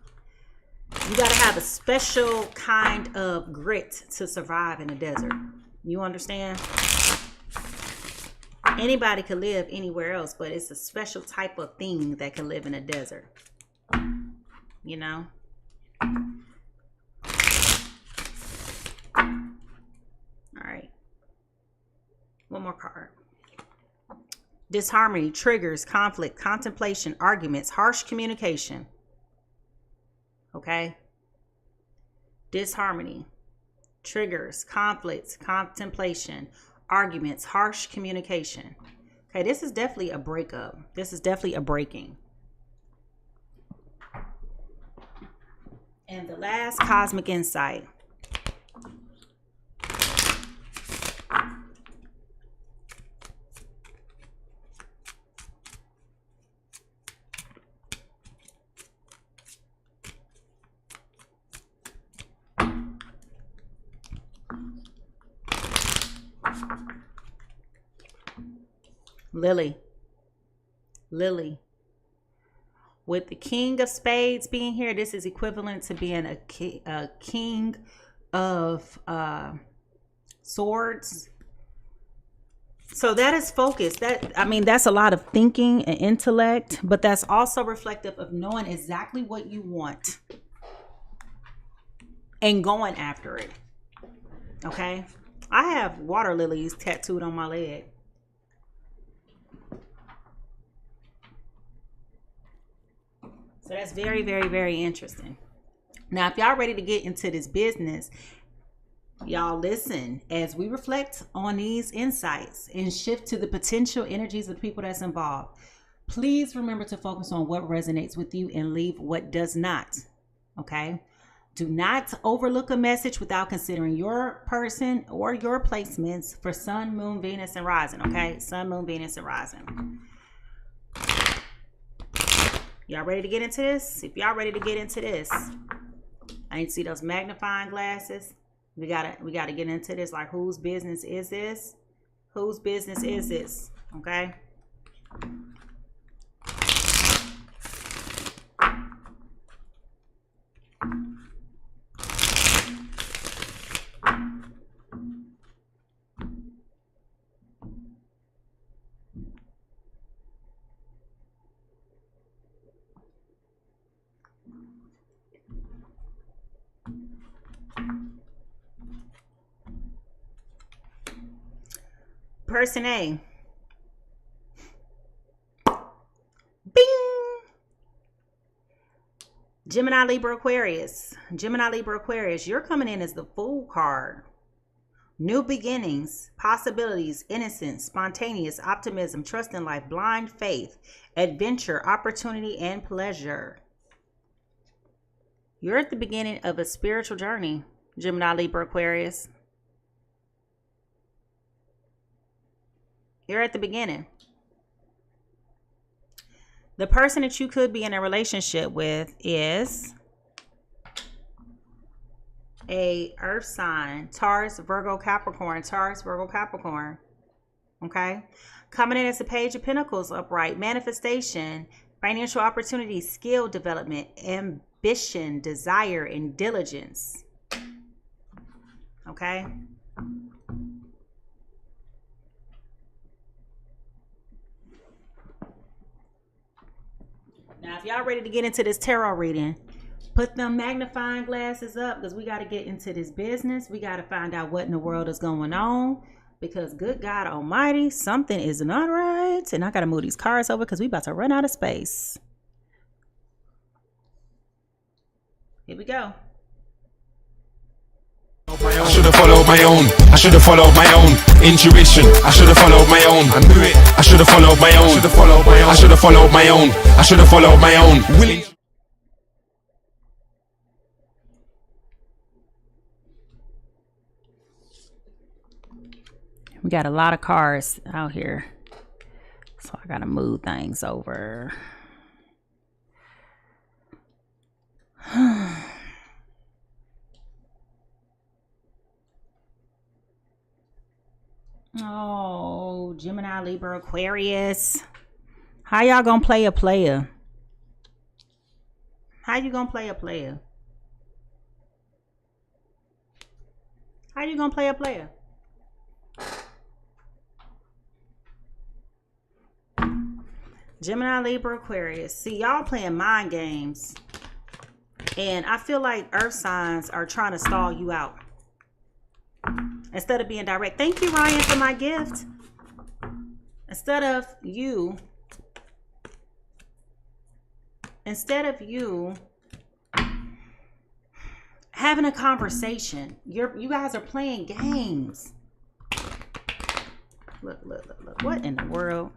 You got to have a special kind of grit to survive in a desert. You understand? Anybody could live anywhere else, but it's a special type of thing that can live in a desert. You know? All right. One more card. Disharmony, triggers, conflict, contemplation, arguments, harsh communication. Okay? Disharmony, triggers, conflicts, contemplation, arguments, harsh communication. Okay, this is definitely a breakup. This is definitely a breaking. And the last cosmic insight. Lily. With the King of Spades being here, this is equivalent to being a King of Swords. So that is focus. That's a lot of thinking and intellect, but that's also reflective of knowing exactly what you want and going after it. Okay? I have water lilies tattooed on my leg. So that's very, very, very interesting. Now, if y'all ready to get into this business, y'all listen as we reflect on these insights and shift to the potential energies of the people that's involved. Please remember to focus on what resonates with you and leave what does not. Okay? Do not overlook a message without considering your person or your placements for Sun, Moon, Venus, and Rising. Okay? Sun, Moon, Venus, and Rising. Y'all ready to get into this? If y'all ready to get into this, I need to see those magnifying glasses. We gotta get into this. Like, whose business is this? Whose business is this? Okay. Person A. Bing. Gemini, Libra, Aquarius. Gemini, Libra, Aquarius. You're coming in as the Fool card. New beginnings, possibilities, innocence, spontaneous, optimism, trust in life, blind faith, adventure, opportunity, and pleasure. You're at the beginning of a spiritual journey, Gemini, Libra, Aquarius. You're at the beginning. The person that you could be in a relationship with is a earth sign, Taurus, Virgo, Capricorn, Taurus, Virgo, Capricorn. Okay. Coming in as a Page of Pentacles upright, manifestation, financial opportunity, skill development, ambition, desire, and diligence. Okay. Now, if y'all ready to get into this tarot reading, put them magnifying glasses up because we got to get into this business. We got to find out what in the world is going on because good God Almighty, something is not right. And I got to move these cards over because we about to run out of space. Here we go. I should have followed my own. I should have followed my own intuition. I should have followed my own. I knew it. I should have followed my own. I should have followed my own. I should have followed my own. I should have followed my own. Willing. We got a lot of cars out here, so I gotta move things over. Oh, Gemini, Libra, Aquarius. How y'all gonna play a player? How you gonna play a player? How you gonna play a player? Gemini, Libra, Aquarius. See, y'all playing mind games. And I feel like earth signs are trying to stall you out. Instead of being direct. Thank you, Ryan, for my gift. Instead of you having a conversation, you guys are playing games. Look. What in the world?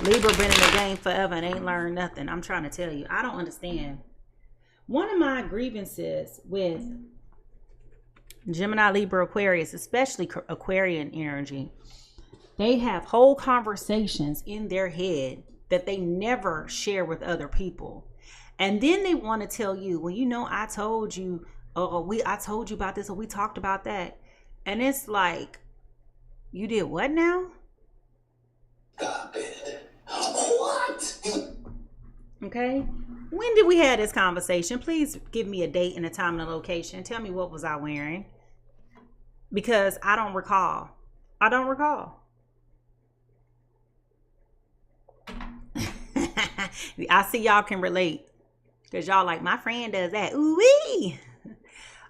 Libra been in the game forever and ain't learned nothing. I'm trying to tell you. I don't understand. One of my grievances with Gemini, Libra, Aquarius, especially Aquarian energy, they have whole conversations in their head that they never share with other people. And then they want to tell you, well, you know, I told you, I told you about this, or we talked about that. And it's like, you did what now? Stop it. What? Okay. When did we have this conversation? Please give me a date and a time and a location. Tell me what was I wearing. Because I don't recall. I see y'all can relate. Because y'all like, my friend does that. Ooh-wee.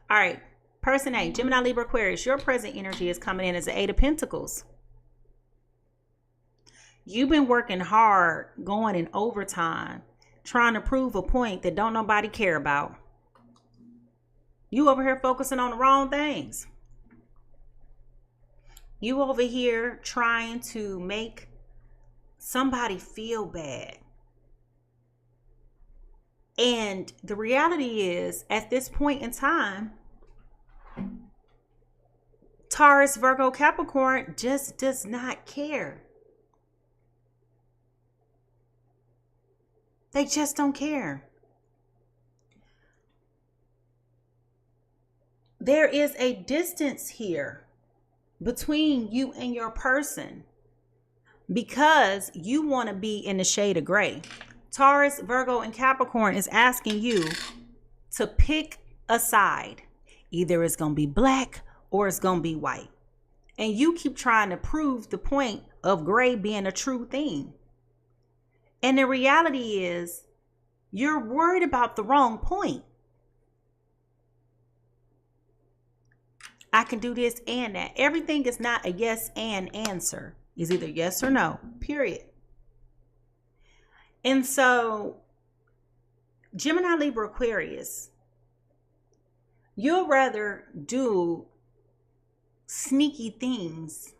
All right. Person A, Gemini, Libra, Aquarius. Your present energy is coming in as the Eight of Pentacles. You've been working hard, going in overtime, trying to prove a point that don't nobody care about. You over here focusing on the wrong things. You over here trying to make somebody feel bad. And the reality is, at this point in time, Taurus, Virgo, Capricorn just does not care. They just don't care. There is a distance here between you and your person because you want to be in the shade of gray. Taurus, Virgo, and Capricorn is asking you to pick a side. Either it's going to be black or it's going to be white. And you keep trying to prove the point of gray being a true thing. And the reality is, you're worried about the wrong point. I can do this and that. Everything is not a yes and answer. It's either yes or no, period. And so, Gemini, Libra, Aquarius, you'll rather do sneaky things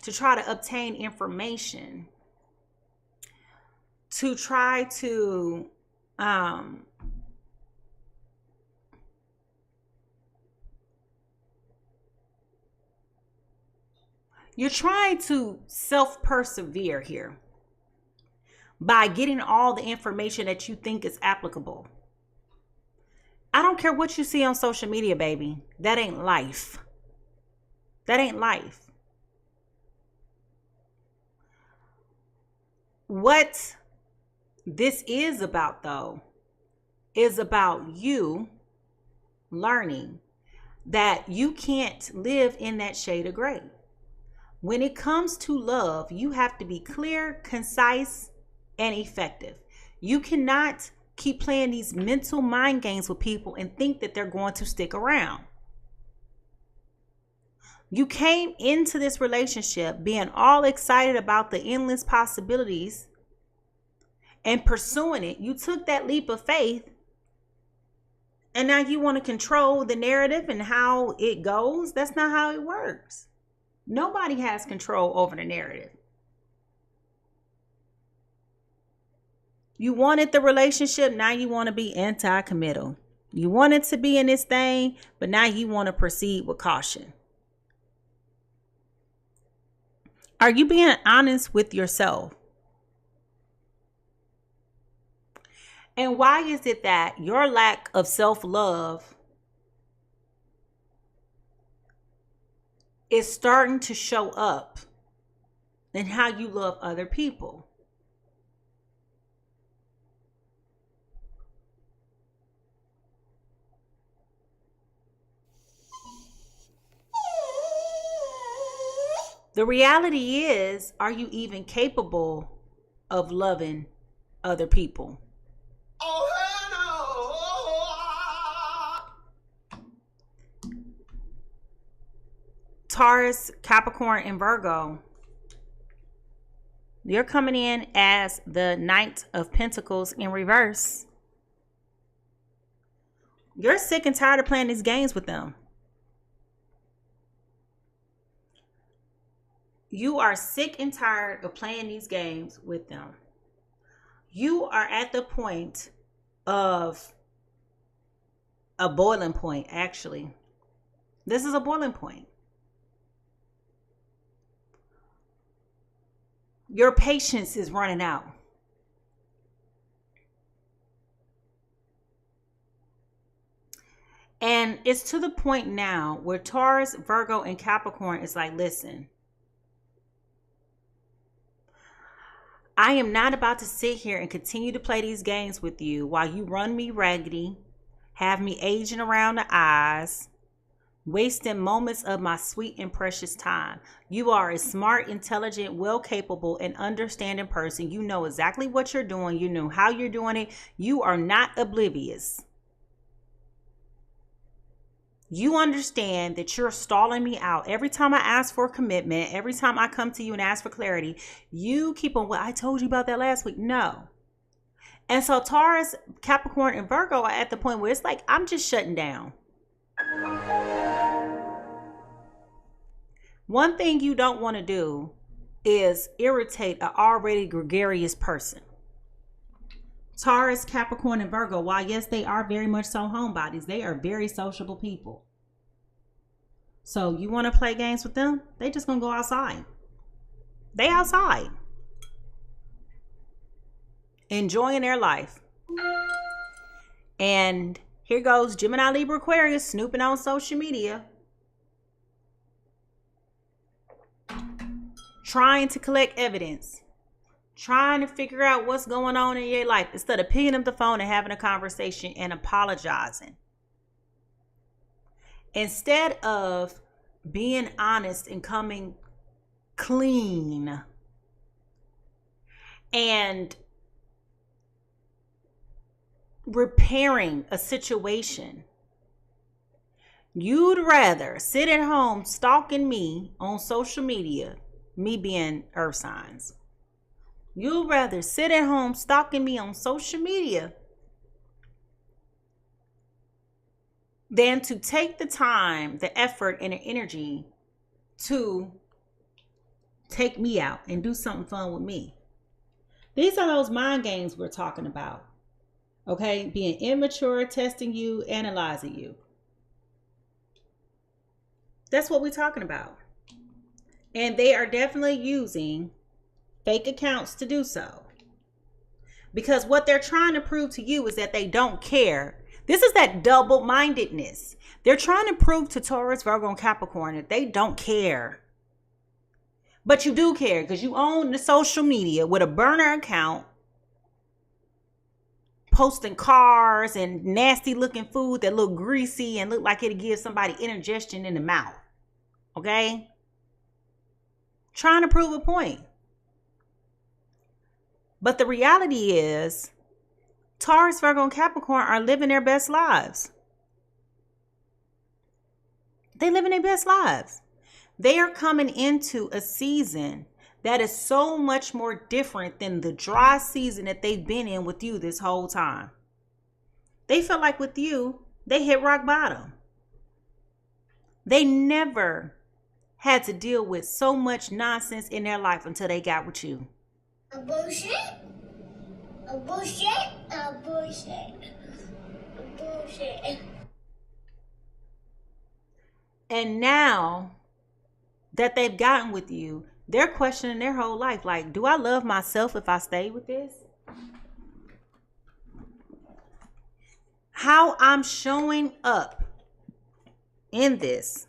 to try to obtain information, to try to you're trying to self-persevere here by getting all the information that you think is applicable. I don't care what you see on social media, baby. That ain't life. That ain't life. What this is about, though, is about you learning that you can't live in that shade of gray. When it comes to love, you have to be clear, concise, and effective. You cannot keep playing these mental mind games with people and think that they're going to stick around. You came into this relationship being all excited about the endless possibilities and pursuing it. You took that leap of faith, and now you want to control the narrative and how it goes. That's not how it works. Nobody has control over the narrative. You wanted the relationship, now you want to be anti-committal. You wanted to be in this thing, but now you want to proceed with caution. Are you being honest with yourself? And why is it that your lack of self-love is starting to show up in how you love other people? The reality is, are you even capable of loving other people? Taurus, Capricorn, and Virgo, you're coming in as the Knight of Pentacles in reverse. You're sick and tired of playing these games with them. You are sick and tired of playing these games with them. You are at the point of a boiling point, actually. This is a boiling point. Your patience is running out. And it's to the point now where Taurus, Virgo, and Capricorn is like, listen, I am not about to sit here and continue to play these games with you while you run me raggedy, have me aging around the eyes, wasting moments of my sweet and precious time. You are a smart, intelligent, well capable, and understanding person. You know exactly what you're doing. You know how you're doing it. You are not oblivious. You understand that you're stalling me out. Every time I ask for a commitment, every time I come to you and ask for clarity, you keep on, well, I told you about that last week. No. And so Taurus, Capricorn, and Virgo are at the point where it's like, I'm just shutting down. One thing you don't want to do is irritate an already gregarious person. Taurus, Capricorn, and Virgo, while yes, they are very much so homebodies, they are very sociable people. So you want to play games with them? They just gonna go outside. They outside. Enjoying their life. And here goes Gemini, Libra, Aquarius snooping on social media. Trying to collect evidence. Trying to figure out what's going on in your life instead of picking up the phone and having a conversation and apologizing. Instead of being honest and coming clean and repairing a situation, you'd rather sit at home stalking me on social media, me being earth signs. You'd rather sit at home stalking me on social media than to take the time, the effort, and the energy to take me out and do something fun with me. These are those mind games we're talking about. Okay? Being immature, testing you, analyzing you. That's what we're talking about. And they are definitely using fake accounts to do so. Because what they're trying to prove to you is that they don't care. This is that double-mindedness. They're trying to prove to Taurus, Virgo, and Capricorn that they don't care. But you do care because you own the social media with a burner account, posting cars and nasty looking food that look greasy and look like it'll give somebody indigestion in the mouth. Okay? Trying to prove a point. But the reality is, Taurus, Virgo, and Capricorn are living their best lives. They living their best lives. They are coming into a season that is so much more different than the dry season that they've been in with you this whole time. They feel like with you, they hit rock bottom. They never had to deal with so much nonsense in their life until they got with you. A bullshit, a bullshit, a bullshit, a bullshit. And now that they've gotten with you, they're questioning their whole life. Like, do I love myself if I stay with this? How I'm showing up in this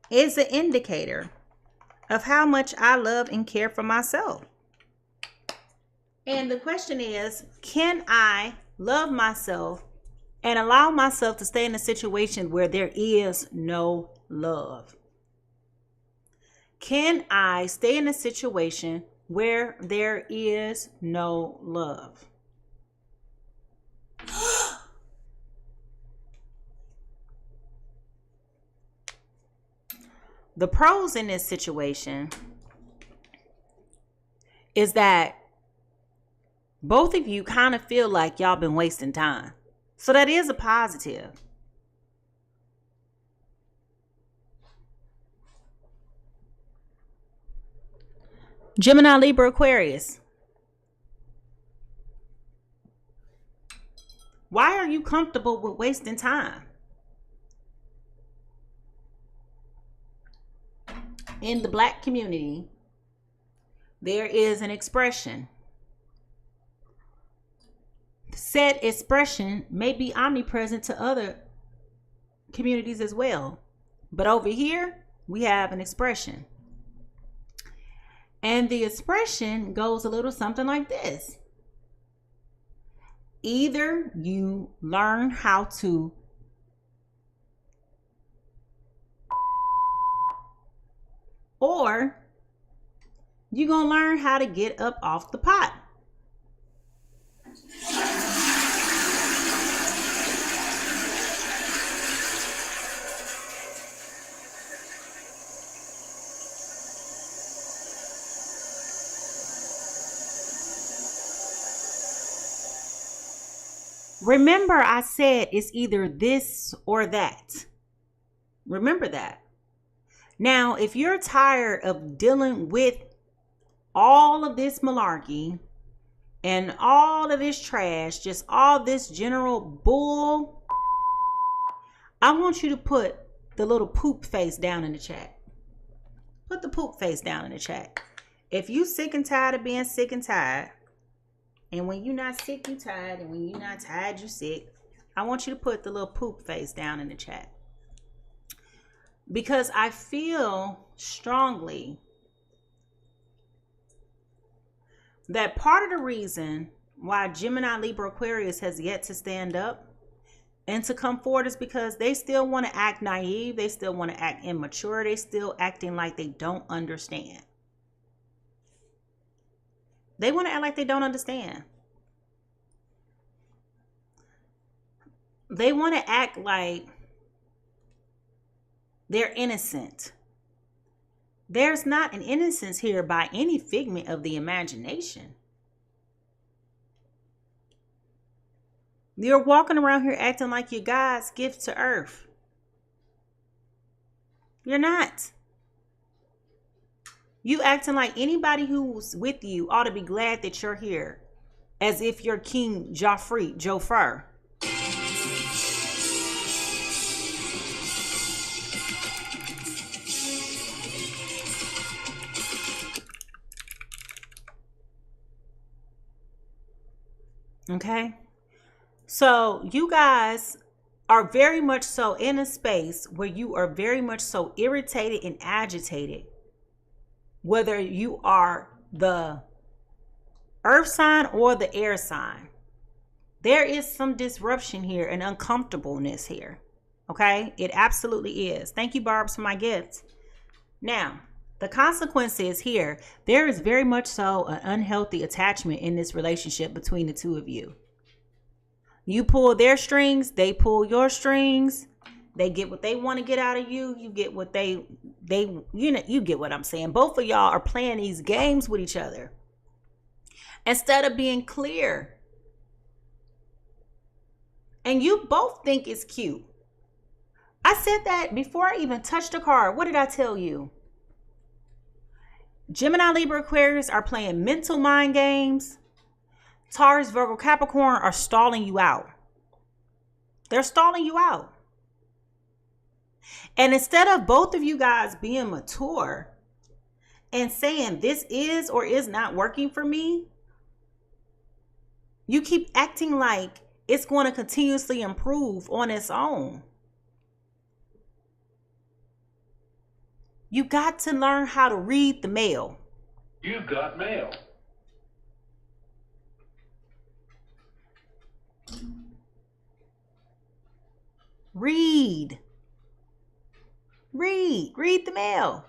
is an indicator of how much I love and care for myself. And the question is, can I love myself and allow myself to stay in a situation where there is no love? Can I stay in a situation where there is no love? The pros in this situation is that both of you kind of feel like y'all been wasting time. So that is a positive. Gemini, Libra, Aquarius. Why are you comfortable with wasting time? In the Black community, there is an expression. Said expression may be omnipresent to other communities as well. But over here, we have an expression. And the expression goes a little something like this. Either you learn how to or you're going to learn how to get up off the pot. Remember, I said it's either this or that. Remember that. Now, if you're tired of dealing with all of this malarkey and all of this trash, just all this general bull, I want you to put the little poop face down in the chat. Put the poop face down in the chat. If you sick and tired of being sick and tired, and when you're not sick, you tired, and when you're not tired, you sick, I want you to put the little poop face down in the chat. Because I feel strongly that part of the reason why Gemini, Libra, Aquarius has yet to stand up and to come forward is because they still want to act naive. They still want to act immature. They still acting like they don't understand. They want to act like they don't understand. They want to act like they're innocent. There's not an innocence here by any figment of the imagination. You're walking around here acting like you're God's gift to earth. You're not. You acting like anybody who's with you ought to be glad that you're here, as if you're King Joffrey. Okay? So you guys are very much so in a space where you are very much so irritated and agitated. Whether you are the earth sign or the air sign, there is some disruption here and uncomfortableness here. Okay? It absolutely is. Thank you, Barbs, for my gifts. Now, the consequences here, there is very much so an unhealthy attachment in this relationship between the two of you. You pull their strings, they pull your strings. They get what they want to get out of you. You get what you get what I'm saying. Both of y'all are playing these games with each other instead of being clear. And you both think it's cute. I said that before I even touched the card. What did I tell you? Gemini, Libra, Aquarius are playing mental mind games. Taurus, Virgo, Capricorn are stalling you out. They're stalling you out. And instead of both of you guys being mature and saying this is or is not working for me, you keep acting like it's going to continuously improve on its own. You got to learn how to read the mail. You've got mail. Read the mail.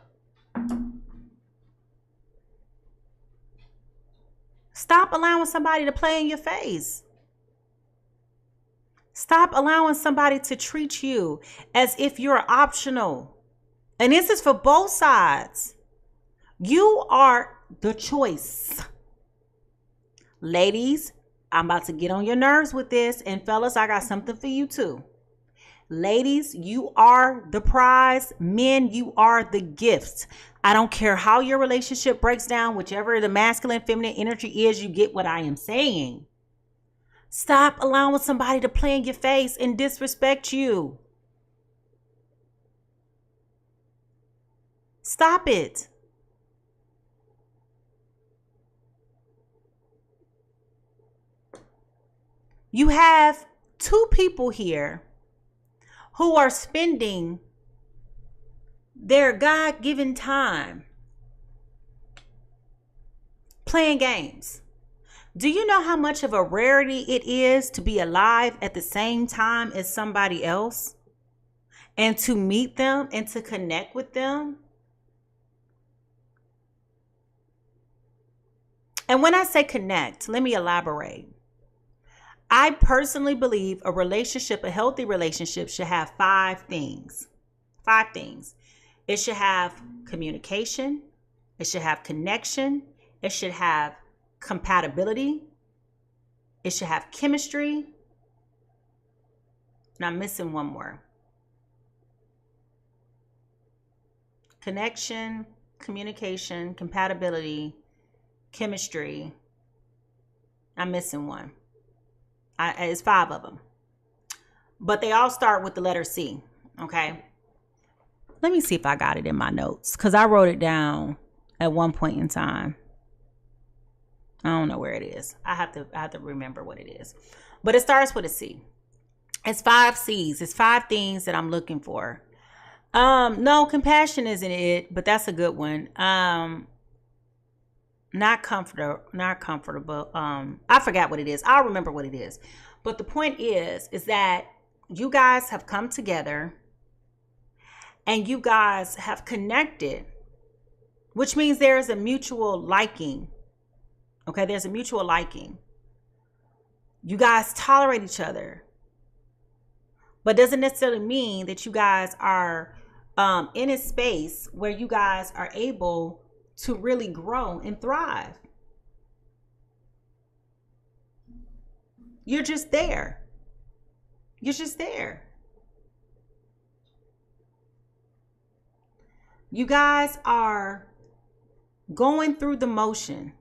Stop allowing somebody to play in your face. Stop allowing somebody to treat you as if you're optional. And this is for both sides. You are the choice. Ladies, I'm about to get on your nerves with this. And fellas, I got something for you too. Ladies, you are the prize. Men, you are the gifts. I don't care how your relationship breaks down, whichever the masculine, feminine energy is, you get what I am saying. Stop allowing somebody to play in your face and disrespect you. Stop it. You have two people here who are spending their God-given time playing games. Do you know how much of a rarity it is to be alive at the same time as somebody else and to meet them and to connect with them? And when I say connect, let me elaborate. I personally believe a relationship, a healthy relationship, should have 5 things. 5 things. It should have communication. It should have connection. It should have compatibility. It should have chemistry. And I'm missing one more. Connection, communication, compatibility, chemistry. I'm missing one. It's 5 of them. But they all start with the letter C. Okay. Let me see if I got it in my notes, because I wrote it down at one point in time. I don't know where it is. I have to remember what it is. But it starts with a C. It's 5 C's. It's 5 things that I'm looking for. No, compassion isn't it, but that's a good one. Not comfortable. I forgot what it is. I'll remember what it is. But the point is that you guys have come together and you guys have connected, which means there's a mutual liking. Okay, there's a mutual liking. You guys tolerate each other, but doesn't necessarily mean that you guys are in a space where you guys are able to really grow and thrive. You're just there. You're just there. You guys are going through the motion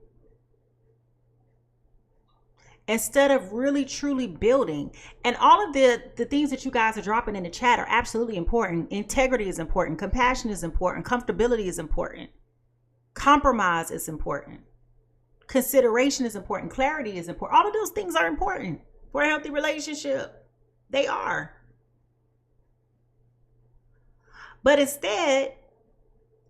instead of really truly building. And all of the things that you guys are dropping in the chat are absolutely important. Integrity is important. Compassion is important. Comfortability is important. Compromise is important. Consideration is important. Clarity is important. All of those things are important for a healthy relationship. They are. But instead,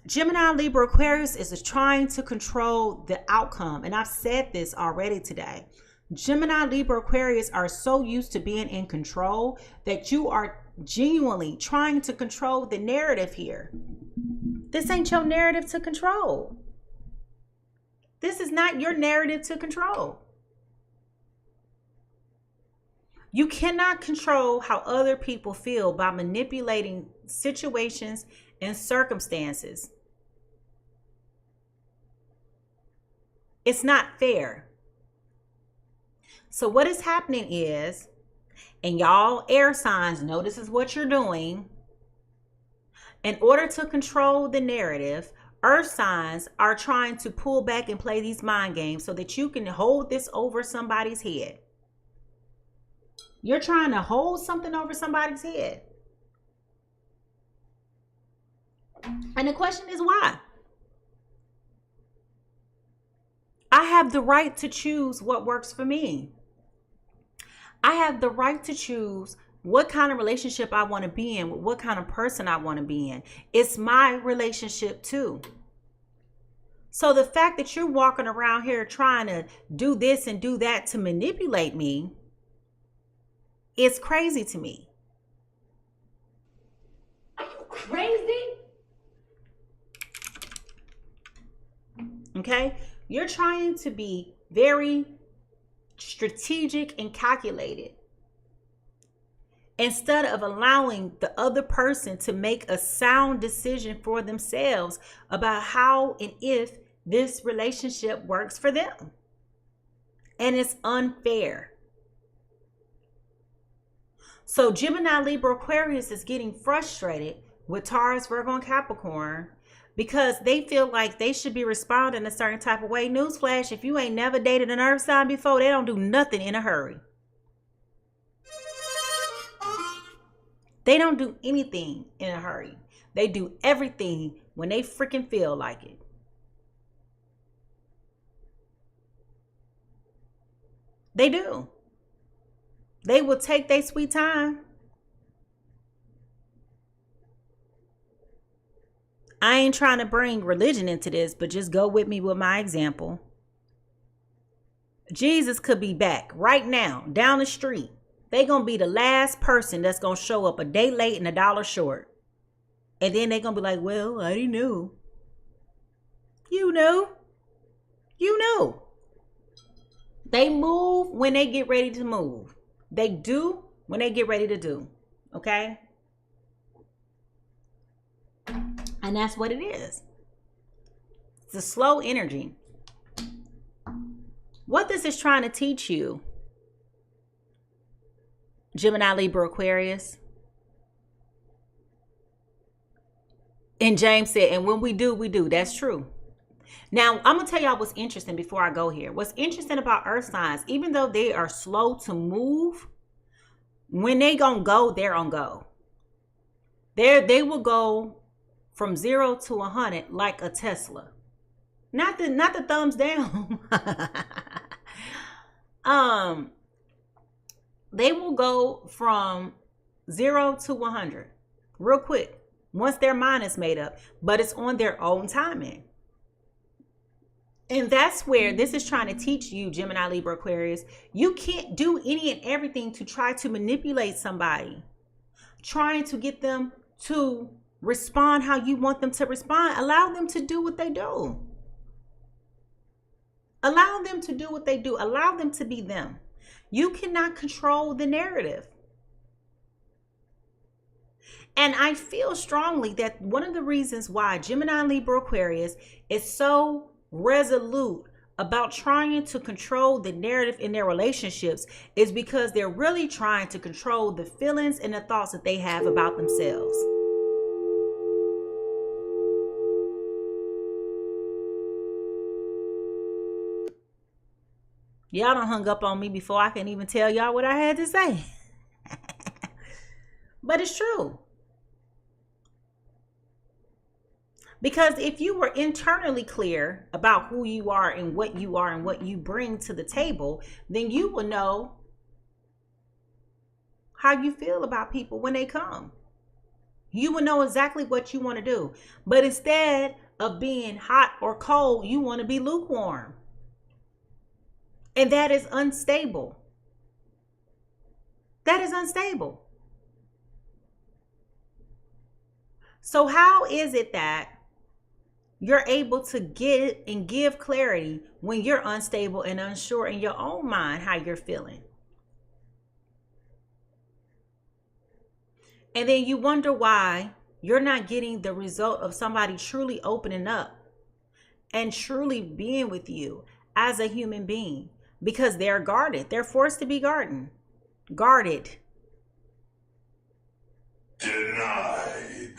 Gemini, Libra, Aquarius is trying to control the outcome. And I've said this already today. Gemini, Libra, Aquarius are so used to being in control that you are genuinely trying to control the narrative here. This ain't your narrative to control. This is not your narrative to control. You cannot control how other people feel by manipulating situations and circumstances. It's not fair. So what is happening is, and y'all air signs know this is what you're doing, in order to control the narrative, earth signs are trying to pull back and play these mind games so that you can hold this over somebody's head. You're trying to hold something over somebody's head. And the question is why? I have the right to choose what works for me. I have the right to choose what kind of relationship I want to be in, what kind of person I want to be in. It's my relationship too. So the fact that you're walking around here trying to do this and do that to manipulate me is crazy to me. Crazy? Okay? You're trying to be very strategic and calculated instead of allowing the other person to make a sound decision for themselves about how and if this relationship works for them. And it's unfair. So Gemini, Libra, Aquarius is getting frustrated with Taurus, Virgo, and Capricorn because they feel like they should be responding a certain type of way. Newsflash, if you ain't never dated an earth sign before, they don't do nothing in a hurry. They don't do anything in a hurry. They do everything when they freaking feel like it. They do. They will take their sweet time. I ain't trying to bring religion into this, but just go with me with my example. Jesus could be back right now down the street. They gonna be the last person that's gonna show up a day late and $1 short. And then they gonna be like, well, I didn't know. You know. You know. They move when they get ready to move. They do when they get ready to do. Okay? And that's what it is. It's a slow energy. What this is trying to teach you, Gemini, Libra, Aquarius. And James said, and when we do, we do. That's true. Now, I'm going to tell y'all what's interesting before I go here. What's interesting about earth signs, even though they are slow to move, when they gonna go, they're on go. They will go from 0 to 100 like a Tesla. Not the thumbs down. They will go from 0 to 100 real quick once their mind is made up, but it's on their own timing. And that's where this is trying to teach you, Gemini, Libra, Aquarius. You can't do any and everything to try to manipulate somebody, trying to get them to respond how you want them to respond. Allow them to do what they do. Allow them to do what they do. Allow them to be them. You cannot control the narrative. And I feel strongly that one of the reasons why Gemini, Libra, Aquarius is so resolute about trying to control the narrative in their relationships is because they're really trying to control the feelings and the thoughts that they have about themselves. Y'all done hung up on me before I can even tell y'all what I had to say. But it's true. Because if you were internally clear about who you are and what you bring to the table, then you will know how you feel about people when they come. You will know exactly what you want to do. But instead of being hot or cold, you want to be lukewarm. And that is unstable. That is unstable. So how is it that you're able to get and give clarity when you're unstable and unsure in your own mind how you're feeling? And then you wonder why you're not getting the result of somebody truly opening up and truly being with you as a human being, because they're guarded. They're forced to be guarded. Denied.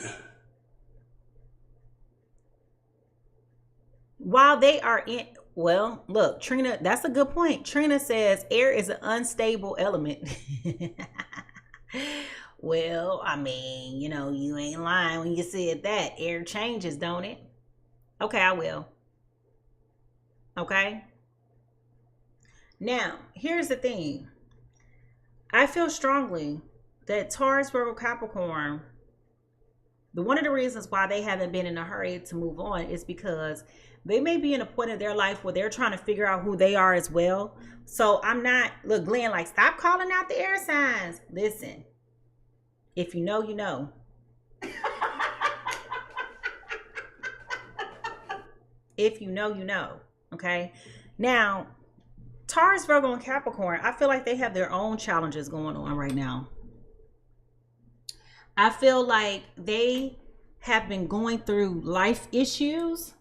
While they are in, well, look, Trina, that's a good point. Trina says air is an unstable element. Well, I mean, you know, you ain't lying when you said that. Air changes, don't it? Okay, I will. Okay. Now, here's the thing. I feel strongly that Taurus, Virgo, Capricorn, one of the reasons why they haven't been in a hurry to move on is because they may be in a point in their life where they're trying to figure out who they are as well. So I'm not, look, Glenn, like, stop calling out the air signs. Listen, if you know, you know. If you know, you know. Okay. Now, Taurus, Virgo, and Capricorn, I feel like they have their own challenges going on right now. I feel like they have been going through life issues.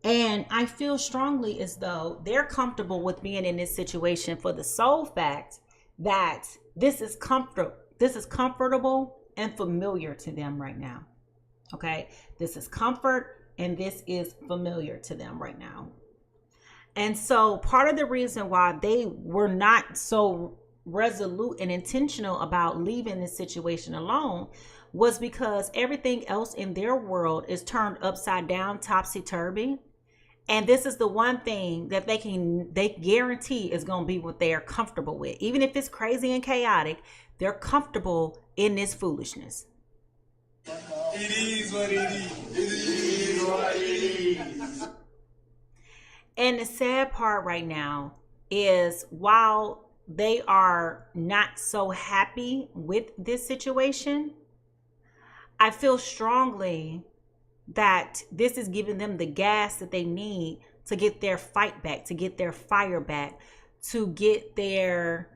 And I feel strongly as though they're comfortable with being in this situation for the sole fact that this is comfortable and familiar to them right now. Okay. This is comfort and this is familiar to them right now. And so part of the reason why they were not so resolute and intentional about leaving this situation alone was because everything else in their world is turned upside down, topsy-turvy. And this is the one thing that they guarantee is going to be what they are comfortable with. Even if it's crazy and chaotic, they're comfortable in this foolishness. It is what it is. It is what it is. And the sad part right now is while they are not so happy with this situation, I feel strongly that this is giving them the gas that they need to get their fight back, to get their fire back, to get their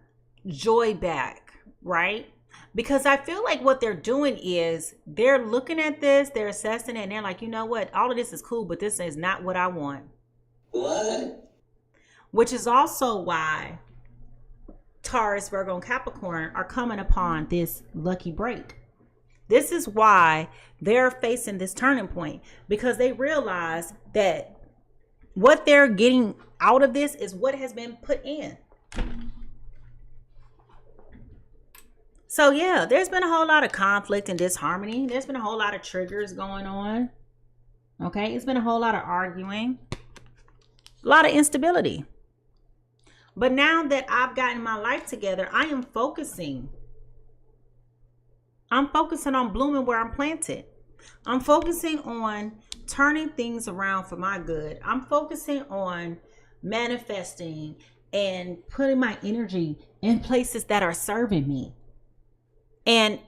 joy back, right? Because I feel like what they're doing is they're looking at this, they're assessing it, and they're like, you know what? All of this is cool, but this is not what I want. What? Which is also why Taurus, Virgo, and Capricorn are coming upon this lucky break. This is why they're facing this turning point, because they realize that what they're getting out of this is what has been put in. So yeah, there's been a whole lot of conflict and disharmony. There's been a whole lot of triggers going on. Okay, it's been a whole lot of arguing, a lot of instability. But now that I've gotten my life together, I am focusing. I'm focusing on blooming where I'm planted. I'm focusing on turning things around for my good. I'm focusing on manifesting and putting my energy in places that are serving me. And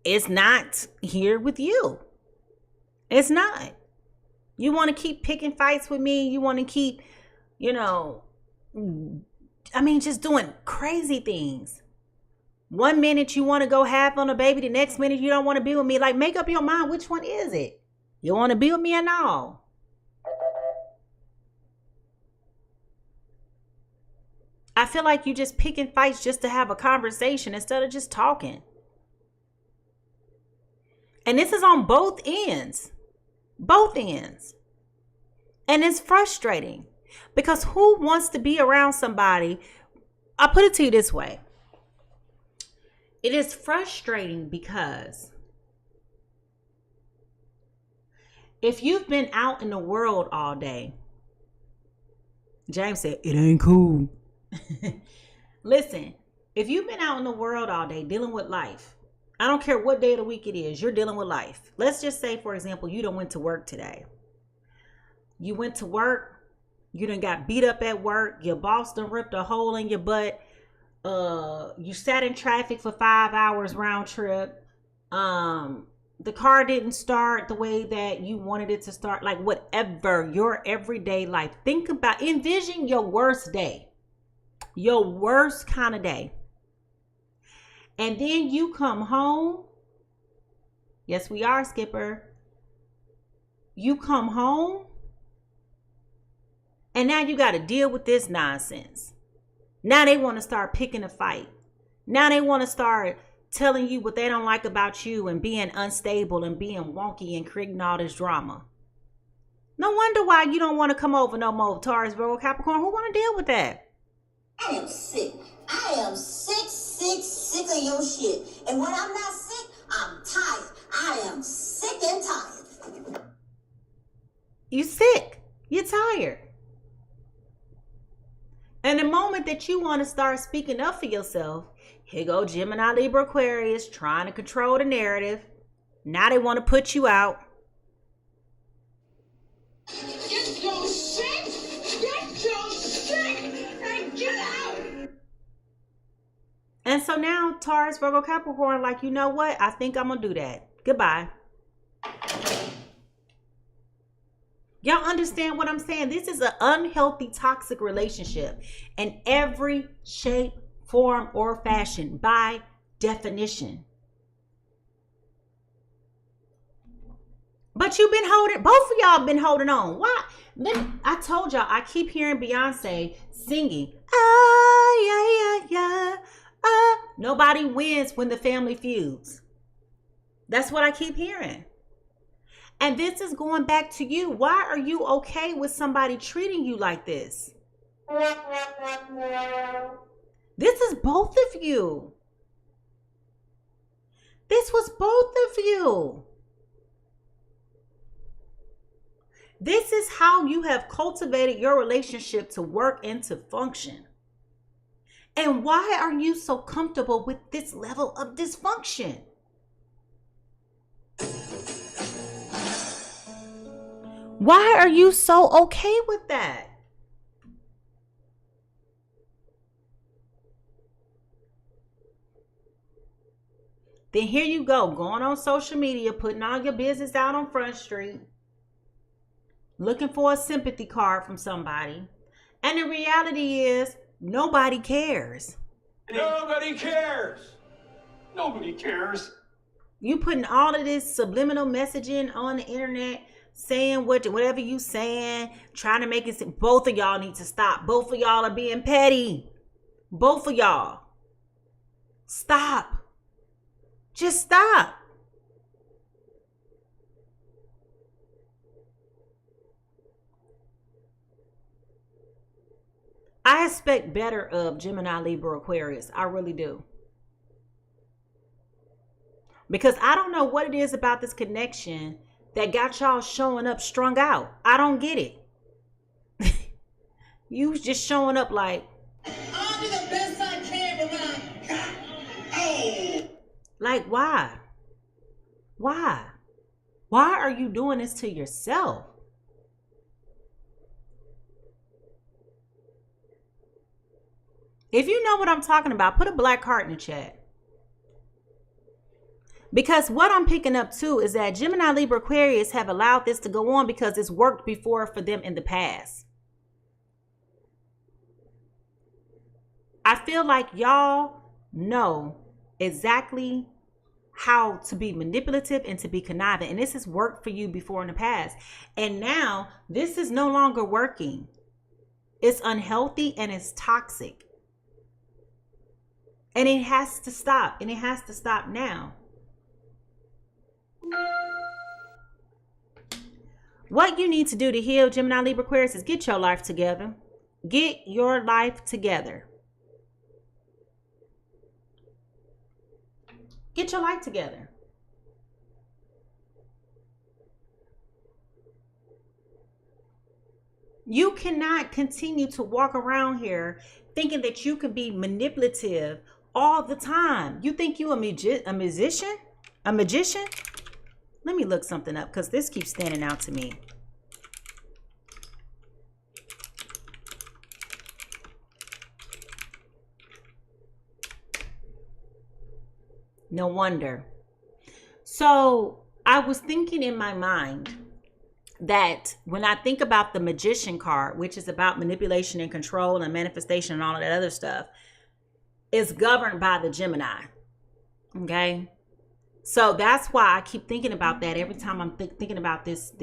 it's not here with you. It's not. You want to keep picking fights with me. You want to keep, just doing crazy things. One minute you want to go half on a baby. The next minute you don't want to be with me. Like, make up your mind. Which one is it? You want to be with me or no? I feel like you just picking fights just to have a conversation instead of just talking. And this is on both ends. Both ends. And it's frustrating because who wants to be around somebody? I'll put it to you this way. It is frustrating because if you've been out in the world all day, James said, it ain't cool. Listen, if you've been out in the world all day dealing with life, I don't care what day of the week it is, you're dealing with life. Let's just say, for example, you done went to work today. You went to work, you done got beat up at work, your boss done ripped a hole in your butt. You sat in traffic for 5 hours round trip. The car didn't start the way that you wanted it to start. Like whatever, your everyday life. Envision your worst day. Your worst kind of day. And then you come home. Yes, we are, Skipper. You come home. And now you got to deal with this nonsense. Now they want to start picking a fight. Now they want to start telling you what they don't like about you and being unstable and being wonky and creating all this drama. No wonder why you don't want to come over no more, Taurus, Virgo, Capricorn. Who want to deal with that? I am sick. I am sick of your shit. And when I'm not sick, I'm tired. I am sick and tired. You sick. You're tired. And the moment that you want to start speaking up for yourself, here go Gemini, Libra, Aquarius trying to control the narrative. Now they want to put you out. Get your shit! Get your shit! And get out! And so now Taurus, Virgo, Capricorn, like, you know what? I think I'm going to do that. Goodbye. Y'all understand what I'm saying? This is an unhealthy, toxic relationship in every shape, form, or fashion by definition. But you've been holding, both of y'all been holding on. Why? I told y'all, I keep hearing Beyonce singing. Ah, yeah, yeah, yeah. Ah. Nobody wins when the family feuds. That's what I keep hearing. And this is going back to you. Why are you okay with somebody treating you like this? This is both of you. This was both of you. This is how you have cultivated your relationship to work and to function. And why are you so comfortable with this level of dysfunction? Why are you so okay with that? Then here you go, going on social media, putting all your business out on Front Street. looking for a sympathy card from somebody. And the reality is, nobody cares. Nobody cares. Nobody cares. You putting all of this subliminal messaging on the internet, saying whatever you saying, trying to make it. Both of y'all need to stop. Both of y'all are being petty. Both of y'all. Stop. Just stop. I expect better of Gemini, Libra, Aquarius. I really do. Because I don't know what it is about this connection that got y'all showing up strung out. I don't get it. You just showing up like, I'll do the best I can, but oh. like why? Why? Why are you doing this to yourself? If you know what I'm talking about, put a black heart in the chat. Because what I'm picking up too is that Gemini, Libra, Aquarius have allowed this to go on because it's worked before for them in the past. I feel like y'all know exactly how to be manipulative and to be conniving. And this has worked for you before in the past. And now this is no longer working. It's unhealthy and it's toxic. And it has to stop. And it has to stop now. What you need to do to heal, Gemini, Libra, Aquarius, is get your life together. Get your life together. Get your life together. You cannot continue to walk around here thinking that you can be manipulative all the time. You think you a musician? A magician? Let me look something up because this keeps standing out to me. No wonder. So I was thinking in my mind that when I think about the magician card, which is about manipulation and control and manifestation and all of that other stuff, is governed by the Gemini. Okay. So that's why I keep thinking about that every time I'm thinking about this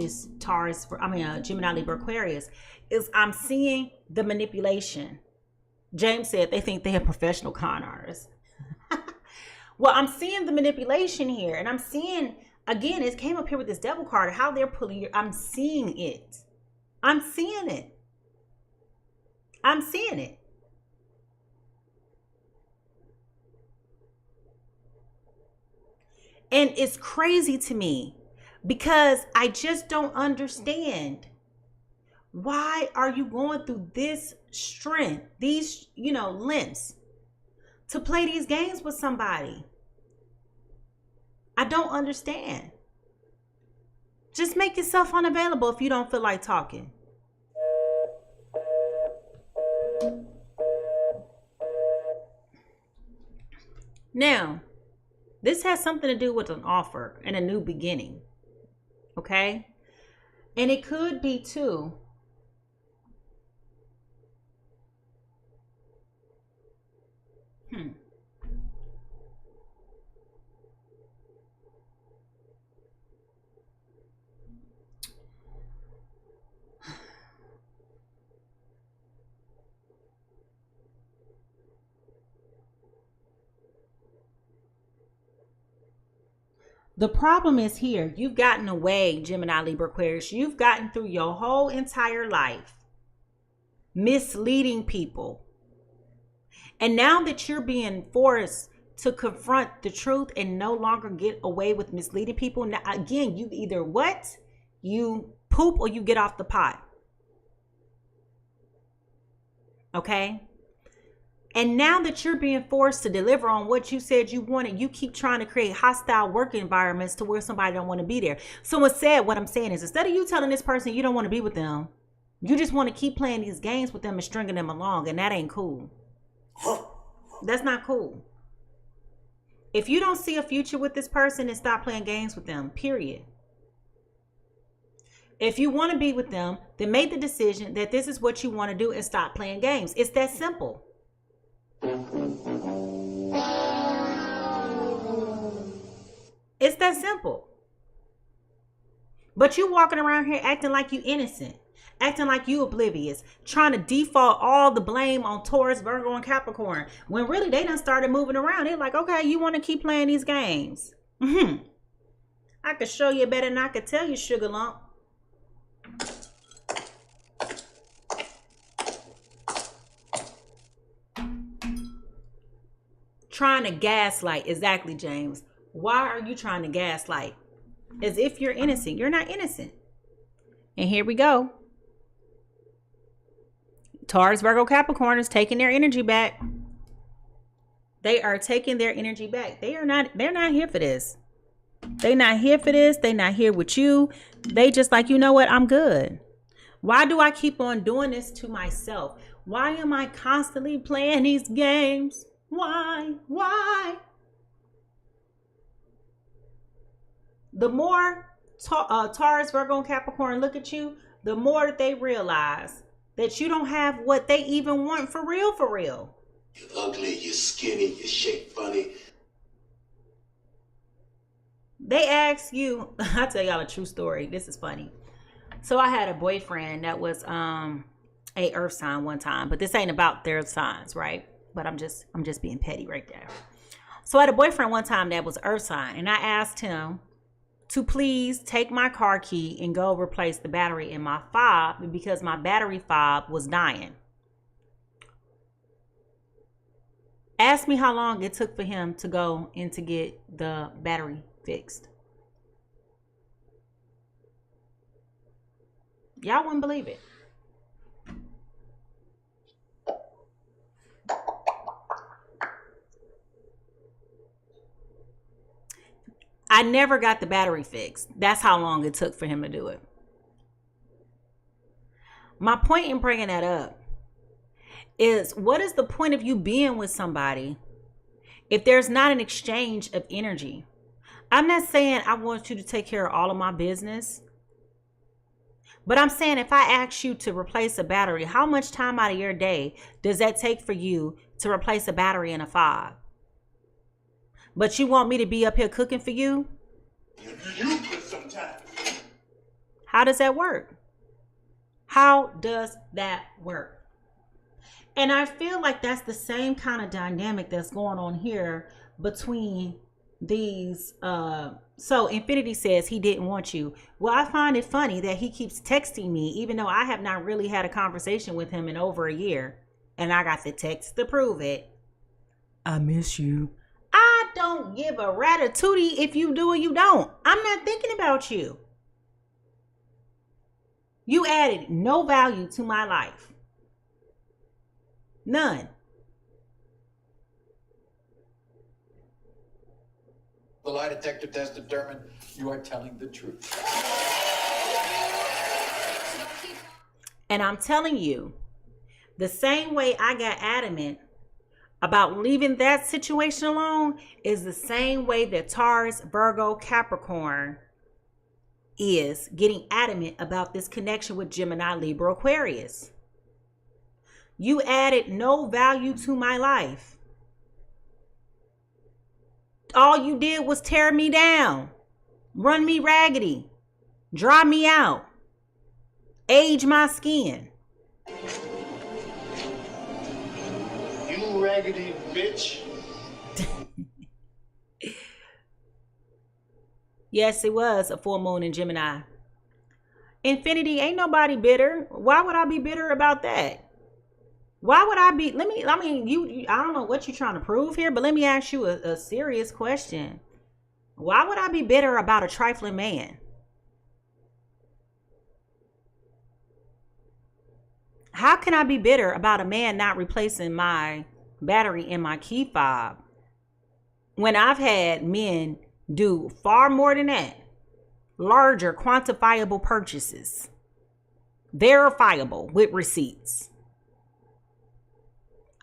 Taurus, Gemini, Libra, Aquarius, is I'm seeing the manipulation. James said they think they're professional con artists. Well, I'm seeing the manipulation here, and I'm seeing, again, it came up here with this devil card, how they're pulling I'm seeing it. I'm seeing it. I'm seeing it. And it's crazy to me because I just don't understand. Why are you going through this strength, these, lengths to play these games with somebody? I don't understand. Just make yourself unavailable if you don't feel like talking. Now, this has something to do with an offer and a new beginning. Okay? And it could be too. The problem is here. You've gotten away, Gemini, Libra, Aquarius. You've gotten through your whole entire life misleading people. And now that you're being forced to confront the truth and no longer get away with misleading people, now, again, you either what? You poop or you get off the pot. Okay? And now that you're being forced to deliver on what you said you wanted, you keep trying to create hostile work environments to where somebody don't want to be there. So instead, what I'm saying is, instead of you telling this person you don't want to be with them, you just want to keep playing these games with them and stringing them along. And that ain't cool. That's not cool. If you don't see a future with this person, then stop playing games with them, period. If you want to be with them, then make the decision that this is what you want to do and stop playing games. It's that simple. It's that simple. But you walking around here acting like you innocent, acting like you oblivious, trying to default all the blame on Taurus, Virgo, and Capricorn, when really they done started moving around. They're like, okay, you want to keep playing these games? I could show you better than I could tell you, sugar lump. Trying to gaslight. Exactly, James. Why are you trying to gaslight? As if you're innocent. You're not innocent. And here we go. Taurus, Virgo, Capricorn is taking their energy back. They are taking their energy back. They're not here for this. They're not here for this. They're not here with you. They just like, you know what? I'm good. Why do I keep on doing this to myself? Why am I constantly playing these games? Why? The more Taurus, Virgo, and Capricorn look at you, the more that they realize that you don't have what they even want for real, for real. You're ugly, you're skinny, you shape funny. They ask you, I'll tell y'all a true story. This is funny. So I had a boyfriend that was a earth sign one time, but this ain't about their signs, right? But I'm just being petty right there. So I had a boyfriend one time that was earth sign, and I asked him to please take my car key and go replace the battery in my fob because my battery fob was dying. Ask me how long it took for him to go and to get the battery fixed. Y'all wouldn't believe it. I never got the battery fixed. That's how long it took for him to do it. My point in bringing that up is, what is the point of you being with somebody if there's not an exchange of energy? I'm not saying I want you to take care of all of my business, but I'm saying if I ask you to replace a battery, how much time out of your day does that take for you to replace a battery in a fob? But you want me to be up here cooking for you? You put some time. How does that work? How does that work? And I feel like that's the same kind of dynamic that's going on here between these. So Infinity says he didn't want you. Well, I find it funny that he keeps texting me, even though I have not really had a conversation with him in over a year. And I got the text to prove it. I miss you. I don't give a ratatouille if you do or you don't. I'm not thinking about you. You added no value to my life. None. The lie detector test determined you are telling the truth. And I'm telling you, the same way I got adamant about leaving that situation alone is the same way that Taurus, Virgo, Capricorn is getting adamant about this connection with Gemini, Libra, Aquarius. You added no value to my life. All you did was tear me down, run me raggedy, dry me out, age my skin. You raggedy bitch. Yes, it was a full moon in Gemini. Infinity, ain't nobody bitter. Why would I be bitter about that? Why would I be? I don't know what you're trying to prove here, but let me ask you a serious question. Why would I be bitter about a trifling man? How can I be bitter about a man not replacing my battery in my key fob when I've had men do far more than that? Larger quantifiable purchases, verifiable with receipts.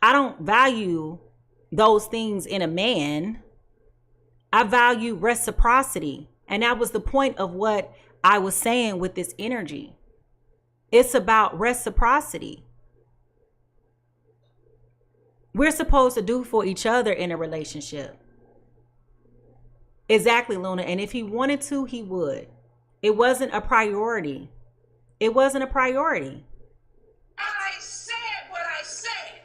I don't value those things in a man. I value reciprocity. And that was the point of what I was saying with this energy. It's about reciprocity. We're supposed to do for each other in a relationship. Exactly, Luna. And if he wanted to, he would. It wasn't a priority. It wasn't a priority. I said what I said.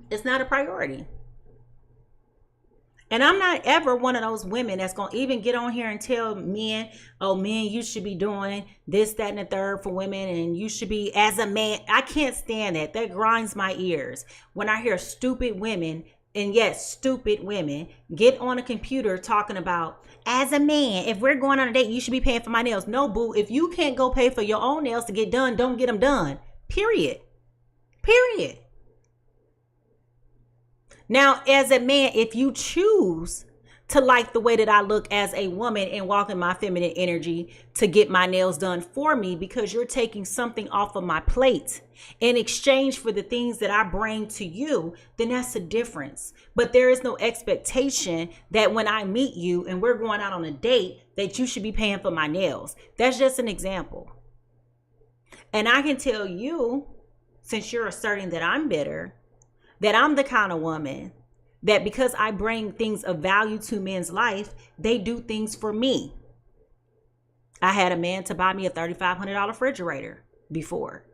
It's not a priority. And I'm not ever one of those women that's going to even get on here and tell men, oh, men, you should be doing this, that, and the third for women. And you should be as a man. I can't stand that. That grinds my ears when I hear stupid women, and yes, stupid women, get on a computer talking about, as a man, if we're going on a date, you should be paying for my nails. No, boo. If you can't go pay for your own nails to get done, don't get them done. Period. Period. Now, as a man, if you choose to like the way that I look as a woman and walk in my feminine energy to get my nails done for me because you're taking something off of my plate in exchange for the things that I bring to you, then that's a difference. But there is no expectation that when I meet you and we're going out on a date that you should be paying for my nails. That's just an example. And I can tell you, since you're asserting that I'm bitter, that I'm the kind of woman that because I bring things of value to men's life, they do things for me. I had a man to buy me a $3,500 refrigerator before,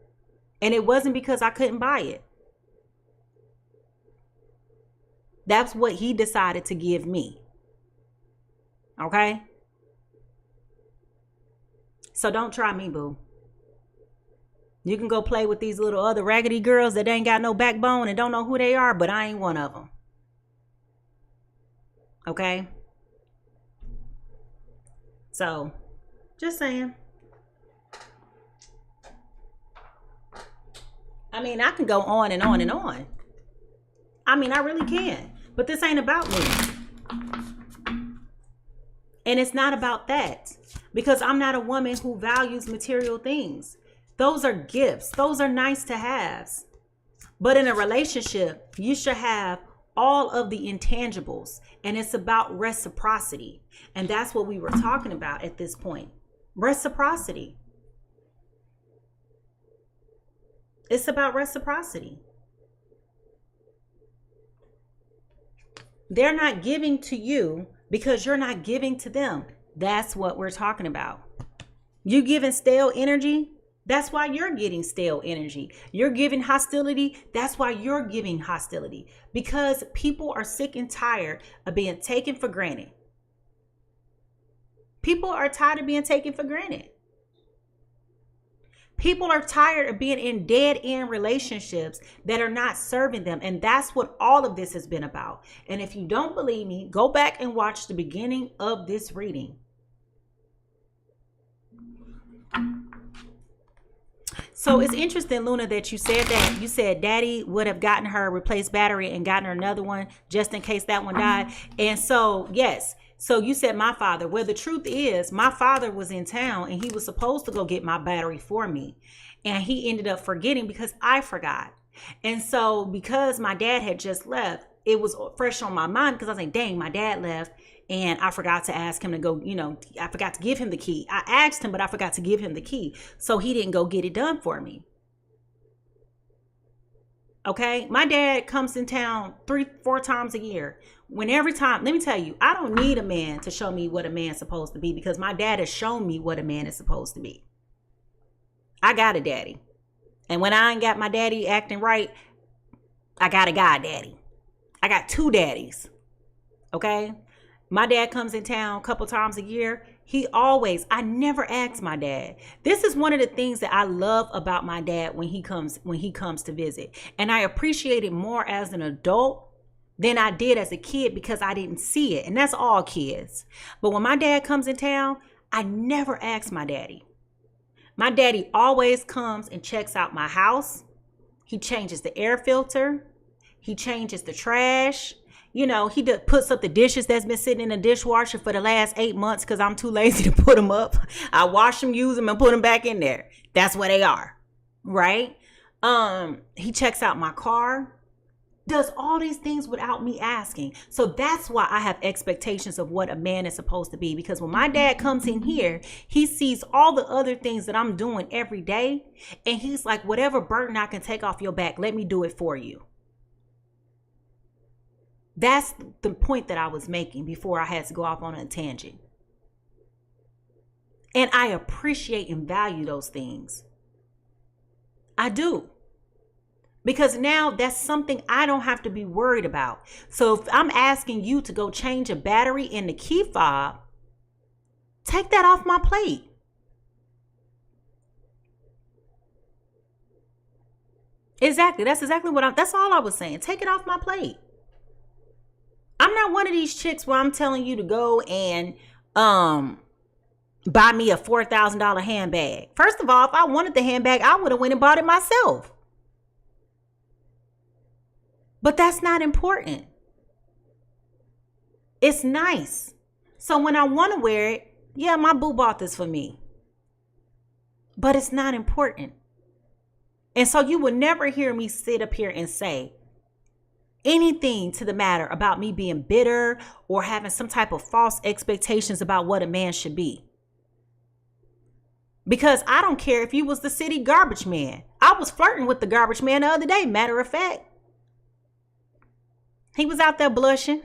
and it wasn't because I couldn't buy it. That's what he decided to give me. Okay? So don't try me, boo. You can go play with these little other raggedy girls that ain't got no backbone and don't know who they are, but I ain't one of them. Okay? So, just saying. I mean, I can go on and on and on. I mean, I really can. But this ain't about me. And it's not about that. Because I'm not a woman who values material things. Those are gifts. Those are nice to have. But in a relationship, you should have all of the intangibles. And it's about reciprocity. And that's what we were talking about at this point. Reciprocity. It's about reciprocity. They're not giving to you because you're not giving to them. That's what we're talking about. You giving stale energy. That's why you're getting stale energy. You're giving hostility. That's why you're giving hostility. Because people are sick and tired of being taken for granted. People are tired of being taken for granted. People are tired of being in dead-end relationships that are not serving them. And that's what all of this has been about. And if you don't believe me, go back and watch the beginning of this reading. So it's interesting, Luna, that you said that. You said daddy would have gotten her a replaced battery and gotten her another one just in case that one died. And so, yes. So you said my father. Well, the truth is my father was in town and he was supposed to go get my battery for me. And he ended up forgetting because I forgot. And so because my dad had just left, it was fresh on my mind because I was like, dang, my dad left. And I forgot to ask him to go, I forgot to give him the key. I asked him, but I forgot to give him the key. So he didn't go get it done for me. Okay. My dad comes in town 3-4 times a year. Every time, let me tell you, I don't need a man to show me what a man's supposed to be because my dad has shown me what a man is supposed to be. I got a daddy. And when I ain't got my daddy acting right, I got a god daddy. I got 2 daddies. Okay. My dad comes in town a couple times a year. I never ask my dad. This is one of the things that I love about my dad when he comes to visit. And I appreciate it more as an adult than I did as a kid because I didn't see it. And that's all kids. But when my dad comes in town, I never ask my daddy. My daddy always comes and checks out my house. He changes the air filter. He changes the trash. He puts up the dishes that's been sitting in the dishwasher for the last 8 months because I'm too lazy to put them up. I wash them, use them, and put them back in there. That's where they are, right? He checks out my car. does all these things without me asking. So that's why I have expectations of what a man is supposed to be. Because when my dad comes in here, he sees all the other things that I'm doing every day. And he's like, whatever burden I can take off your back, let me do it for you. That's the point that I was making before I had to go off on a tangent. And I appreciate and value those things. I do. Because now that's something I don't have to be worried about. So if I'm asking you to go change a battery in the key fob, take that off my plate. Exactly. That's exactly that's all I was saying. Take it off my plate. I'm not one of these chicks where I'm telling you to go and buy me a $4,000 handbag. First of all, if I wanted the handbag, I would have went and bought it myself. But that's not important. It's nice. So when I want to wear it, yeah, my boo bought this for me. But it's not important. And so you will never hear me sit up here and say anything to the matter about me being bitter or having some type of false expectations about what a man should be. Because I don't care if you was the city garbage man. I was flirting with the garbage man the other day, matter of fact. He was out there blushing.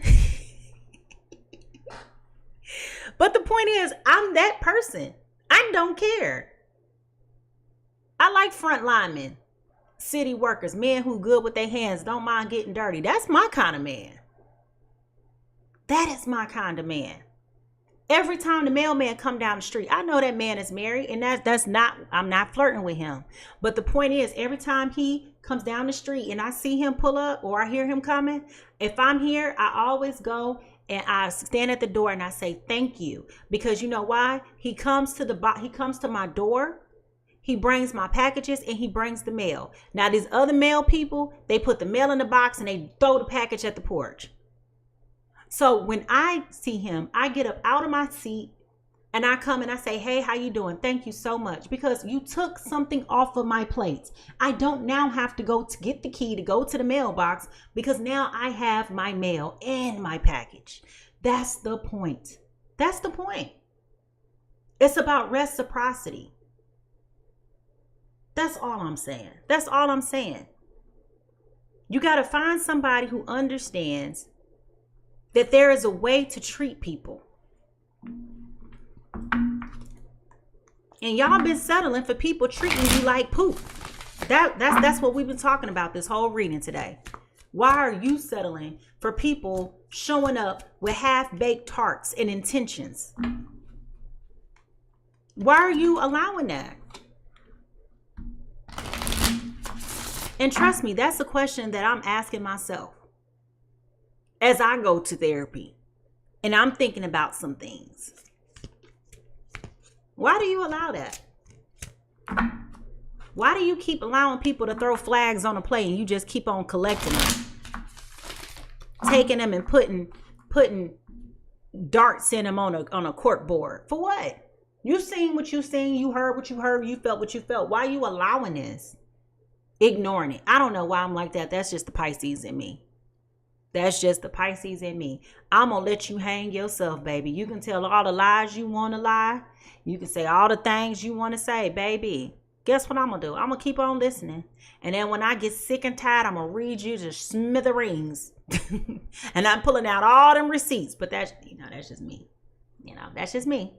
But the point is, I'm that person. I don't care. I like front linemen, city workers, men who good with their hands, don't mind getting dirty. That's my kind of man. That is my kind of man. Every time the mailman come down the street, I know that man is married, and I'm not flirting with him. But the point is, every time he comes down the street and I see him pull up or I hear him coming, if I'm here, I always go and I stand at the door and I say thank you, because you know why? He comes to my door. He brings my packages and he brings the mail. Now these other mail people, they put the mail in the box and they throw the package at the porch. So when I see him, I get up out of my seat and I come and I say, hey, how you doing? Thank you so much, because you took something off of my plate. I don't now have to go to get the key to go to the mailbox, because now I have my mail and my package. That's the point. That's the point. It's about reciprocity. That's all I'm saying. That's all I'm saying. You got to find somebody who understands that there is a way to treat people. And y'all been settling for people treating you like poop. That's what we've been talking about this whole reading today. Why are you settling for people showing up with half-baked tarts and intentions? Why are you allowing that? And trust me, that's a question that I'm asking myself as I go to therapy and I'm thinking about some things. Why do you allow that? Why do you keep allowing people to throw flags on a plate and you just keep on collecting them? Taking them and putting darts in them on a cork board. For what? You seen what you seen, you heard what you heard, you felt what you felt. Why are you allowing this? Ignoring it. I don't know why I'm like that. That's just the Pisces in me. That's just the Pisces in me. I'm going to let you hang yourself, baby. You can tell all the lies you want to lie. You can say all the things you want to say, baby. Guess what I'm going to do? I'm going to keep on listening. And then when I get sick and tired, I'm going to read you to smithereens. And I'm pulling out all them receipts. But that's just me. That's just me.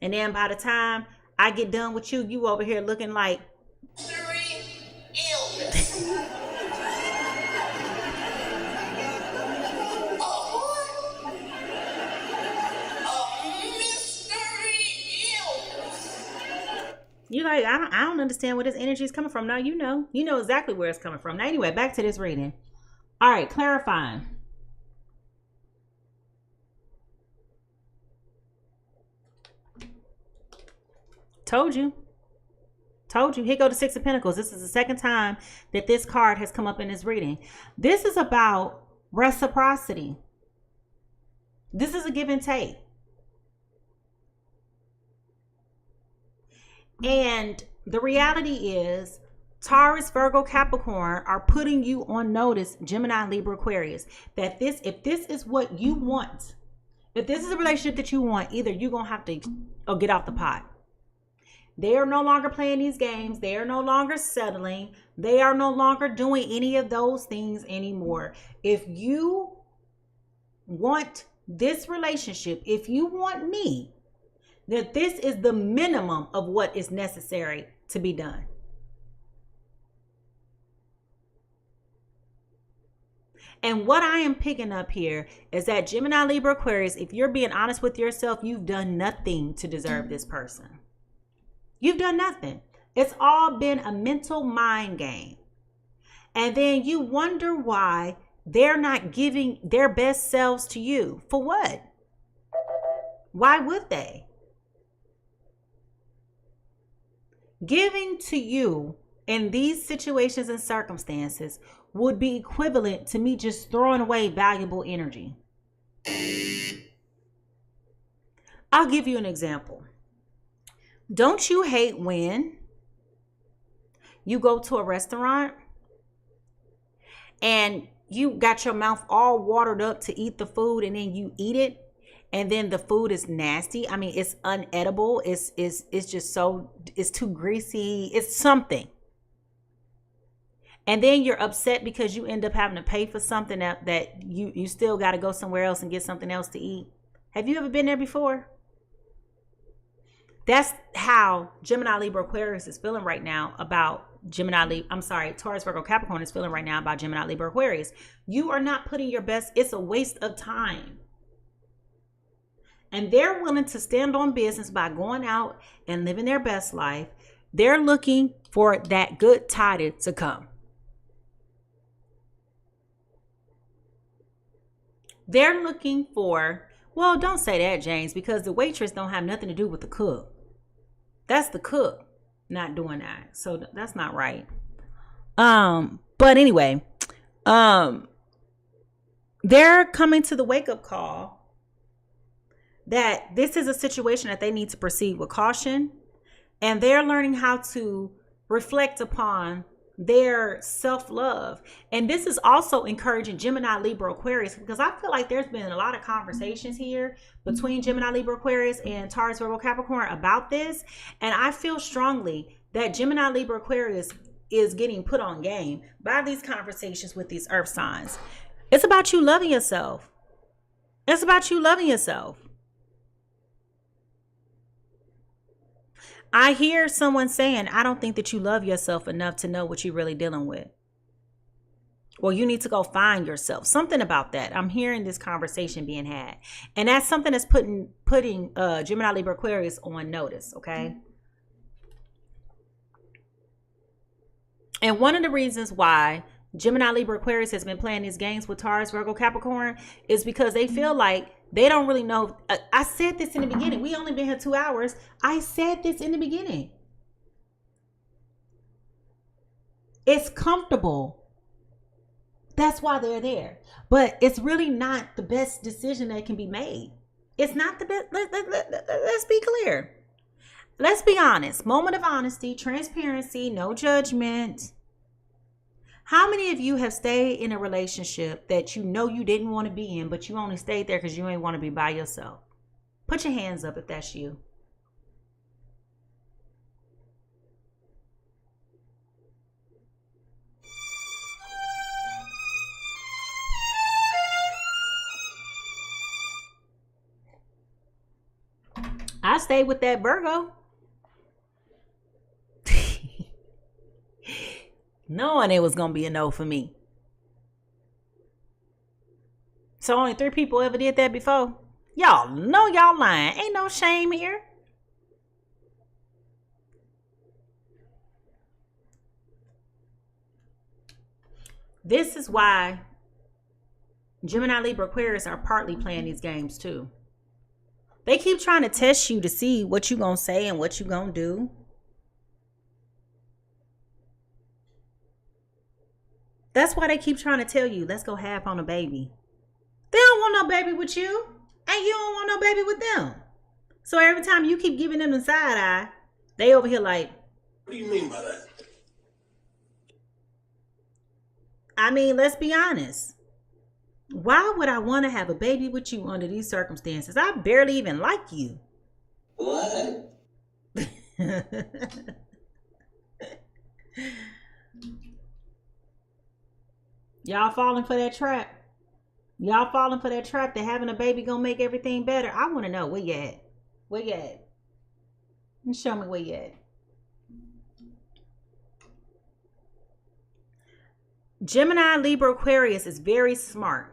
And then by the time I get done with you, you over here looking like illness. You like, I don't understand where this energy is coming from. Now you know exactly where it's coming from. Now anyway, back to this reading. All right, clarifying. Told you. Here go the Six of Pentacles. This is the second time that this card has come up in this reading. This is about reciprocity. This is a give and take. And the reality is, Taurus, Virgo, Capricorn are putting you on notice, Gemini, Libra, Aquarius, that if this is what you want, if this is a relationship that you want, either you're going to have to get off the pot. They are no longer playing these games. They are no longer settling. They are no longer doing any of those things anymore. If you want this relationship, if you want me, that this is the minimum of what is necessary to be done. And what I am picking up here is that Gemini, Libra, Aquarius, if you're being honest with yourself, you've done nothing to deserve this person. You've done nothing. It's all been a mental mind game. And then you wonder why they're not giving their best selves to you. For what? Why would they? Giving to you in these situations and circumstances would be equivalent to me just throwing away valuable energy. I'll give you an example. Don't you hate when you go to a restaurant and you got your mouth all watered up to eat the food, and then you eat it, and then the food is nasty? I mean, it's unedible. It's just so, it's too greasy. It's something. And then you're upset because you end up having to pay for something that you still got to go somewhere else and get something else to eat. Have you ever been there before? That's how Gemini, Libra, Aquarius is feeling right now about Taurus, Virgo, Capricorn is feeling right now about Gemini, Libra, Aquarius. You are not putting your best. It's a waste of time. And they're willing to stand on business by going out and living their best life. They're looking for that good tidings to come. They're looking for, well, don't say that, James, because the waitress don't have nothing to do with the cook. That's the cook not doing that. So that's not right. But anyway, they're coming to the wake-up call that this is a situation that they need to proceed with caution, and they're learning how to reflect upon their self-love. And this is also encouraging Gemini, Libra, Aquarius, because I feel like there's been a lot of conversations here between Gemini, Libra, Aquarius and Taurus, Virgo, Capricorn about this. And I feel strongly that Gemini, Libra, Aquarius is getting put on game by these conversations with these earth signs. It's about you loving yourself. It's about you loving yourself. I hear someone saying, I don't think that you love yourself enough to know what you're really dealing with. Well, you need to go find yourself. Something about that. I'm hearing this conversation being had. And that's something that's putting Gemini, Libra, Aquarius on notice, okay? And one of the reasons why Gemini, Libra, Aquarius has been playing these games with Taurus, Virgo, Capricorn is because they feel like they don't really know. I said this in the beginning. We only been here 2 hours. I said this in the beginning. It's comfortable. That's why they're there. But it's really not the best decision that can be made. It's not the best. Let's be clear. Let's be honest. Moment of honesty, transparency, no judgment. How many of you have stayed in a relationship that you know you didn't want to be in, but you only stayed there because you ain't want to be by yourself? Put your hands up if that's you. I stayed with that Virgo. Knowing it was going to be a no for me. So only 3 people ever did that before. Y'all know y'all lying. Ain't no shame here. This is why Gemini, Libra, Aquarius are partly playing these games too. They keep trying to test you to see what you going to say and what you going to do. That's why they keep trying to tell you, let's go half on a baby. They don't want no baby with you, and you don't want no baby with them. So every time you keep giving them the side eye, they over here like, What do you mean by that? I mean, let's be honest. Why would I want to have a baby with you under these circumstances? I barely even like you. What? Y'all falling for that trap? Y'all falling for that trap that having a baby gonna make everything better? I want to know where you at. Where you at? Show me where you at. Gemini, Libra, Aquarius is very smart.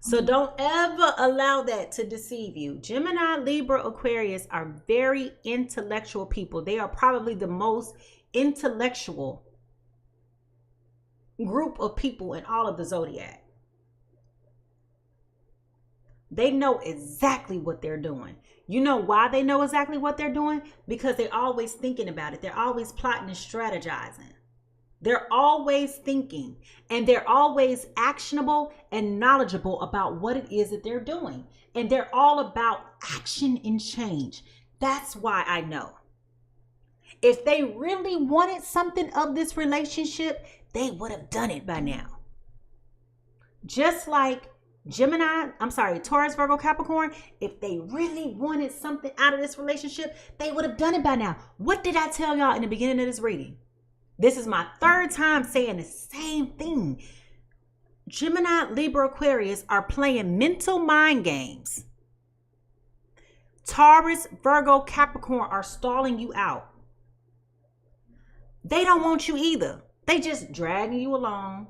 So don't ever allow that to deceive you. Gemini, Libra, Aquarius are very intellectual people. They are probably the most intellectual group of people in all of the zodiac. They know exactly what they're doing. You know why they know exactly what they're doing? Because they're always thinking about it. They're always plotting and strategizing. They're always thinking, and they're always actionable and knowledgeable about what it is that they're doing. And they're all about action and change. That's why I know. If they really wanted something of this relationship, they would have done it by now. Just like Taurus, Virgo, Capricorn, if they really wanted something out of this relationship, they would have done it by now. What did I tell y'all in the beginning of this reading? This is my third time saying the same thing. Gemini, Libra, Aquarius are playing mental mind games. Taurus, Virgo, Capricorn are stalling you out. They don't want you either. They just dragging you along,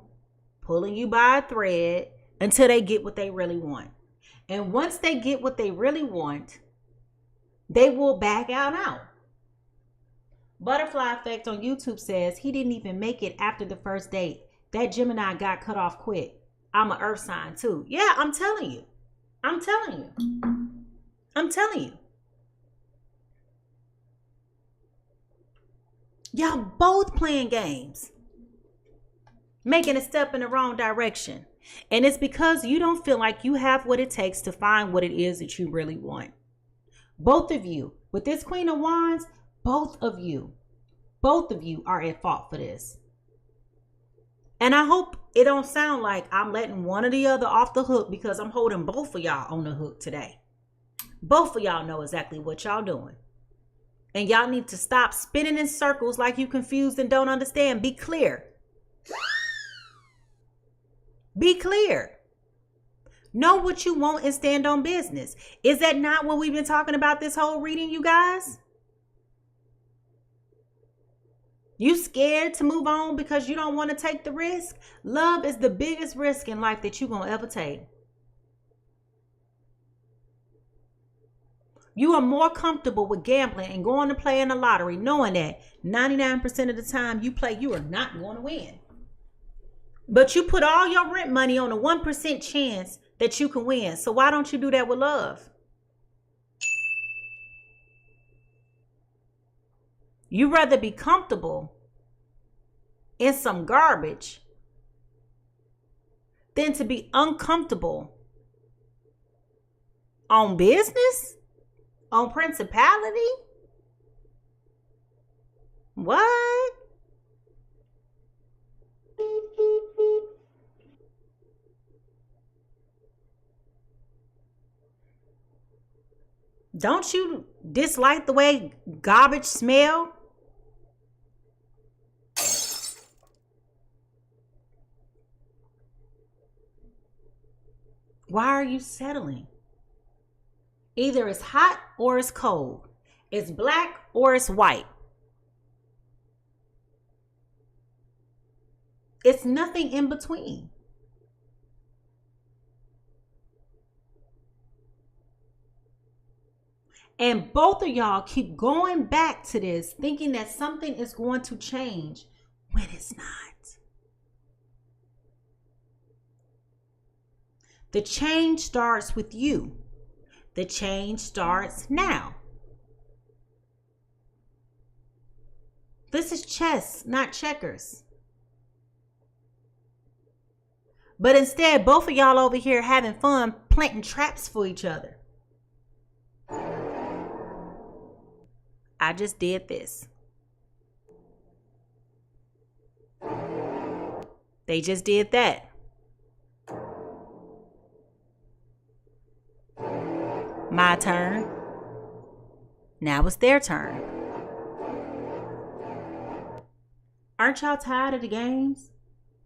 pulling you by a thread until they get what they really want. And once they get what they really want, they will back out. Butterfly Effect on YouTube says he didn't even make it after the first date. That Gemini got cut off quick. I'm an earth sign too. Yeah, I'm telling you. I'm telling you. Y'all both playing games. Making a step in the wrong direction. And it's because you don't feel like you have what it takes to find what it is that you really want. Both of you, with this Queen of Wands, both of you are at fault for this. And I hope it don't sound like I'm letting one or the other off the hook, because I'm holding both of y'all on the hook today. Both of y'all know exactly what y'all doing. And y'all need to stop spinning in circles like you confused and don't understand. Be clear. Be clear. Know what you want and stand on business. Is that not what we've been talking about this whole reading, you guys? You scared to move on because you don't want to take the risk? Love is the biggest risk in life that you're going to ever take. You are more comfortable with gambling and going to play in the lottery, knowing that 99% of the time you play, you are not going to win. But you put all your rent money on a 1% chance that you can win. So why don't you do that with love? You'd rather be comfortable in some garbage than to be uncomfortable on business, on principality. What? Don't you dislike the way garbage smell? Why are you settling? Either it's hot or it's cold. It's black or it's white. It's nothing in between. And both of y'all keep going back to this, thinking that something is going to change when it's not. The change starts with you. The change starts now. This is chess, not checkers. But instead, both of y'all over here having fun planting traps for each other. I just did this. There They just did that. My turn. Now it's their turn. Aren't y'all tired of the games?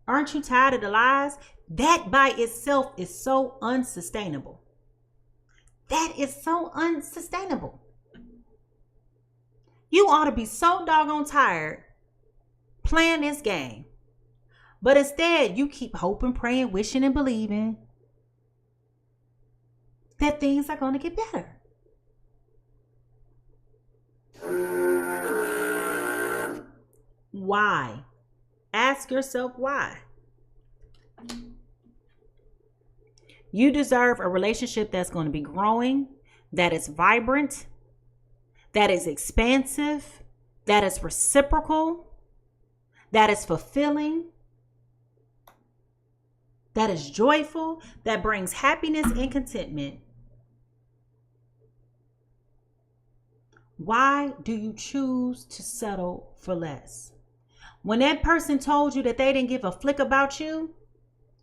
Aren't you tired of the lies? That by itself is so unsustainable. That is so unsustainable. You ought to be so doggone tired playing this game. But instead, you keep hoping, praying, wishing, and believing that things are going to get better. Why? Ask yourself why. You deserve a relationship that's going to be growing, that is vibrant, that is expansive, that is reciprocal, that is fulfilling, that is joyful, that brings happiness and contentment. Why do you choose to settle for less? When that person told you that they didn't give a flick about you,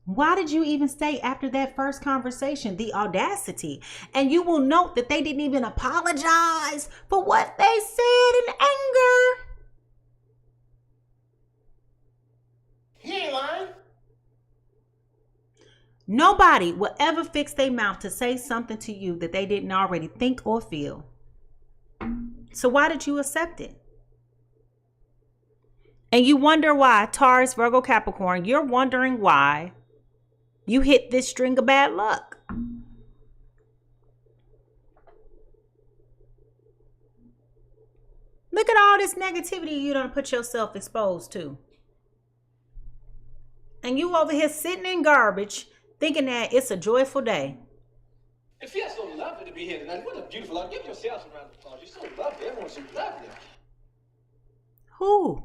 why did you even stay after that first conversation? The audacity. And you will note that they didn't even apologize for what they said in anger. He ain't lying. Nobody will ever fix their mouth to say something to you that they didn't already think or feel. So why did you accept it? And you wonder why, Taurus, Virgo, Capricorn, you're wondering why you hit this string of bad luck. Look at all this negativity you done put yourself exposed to. And you over here sitting in garbage thinking that it's a joyful day. It feels so lovely to be here tonight. What a beautiful love. Give yourselves a round of applause. You're so lovely. Everyone's so lovely. Who?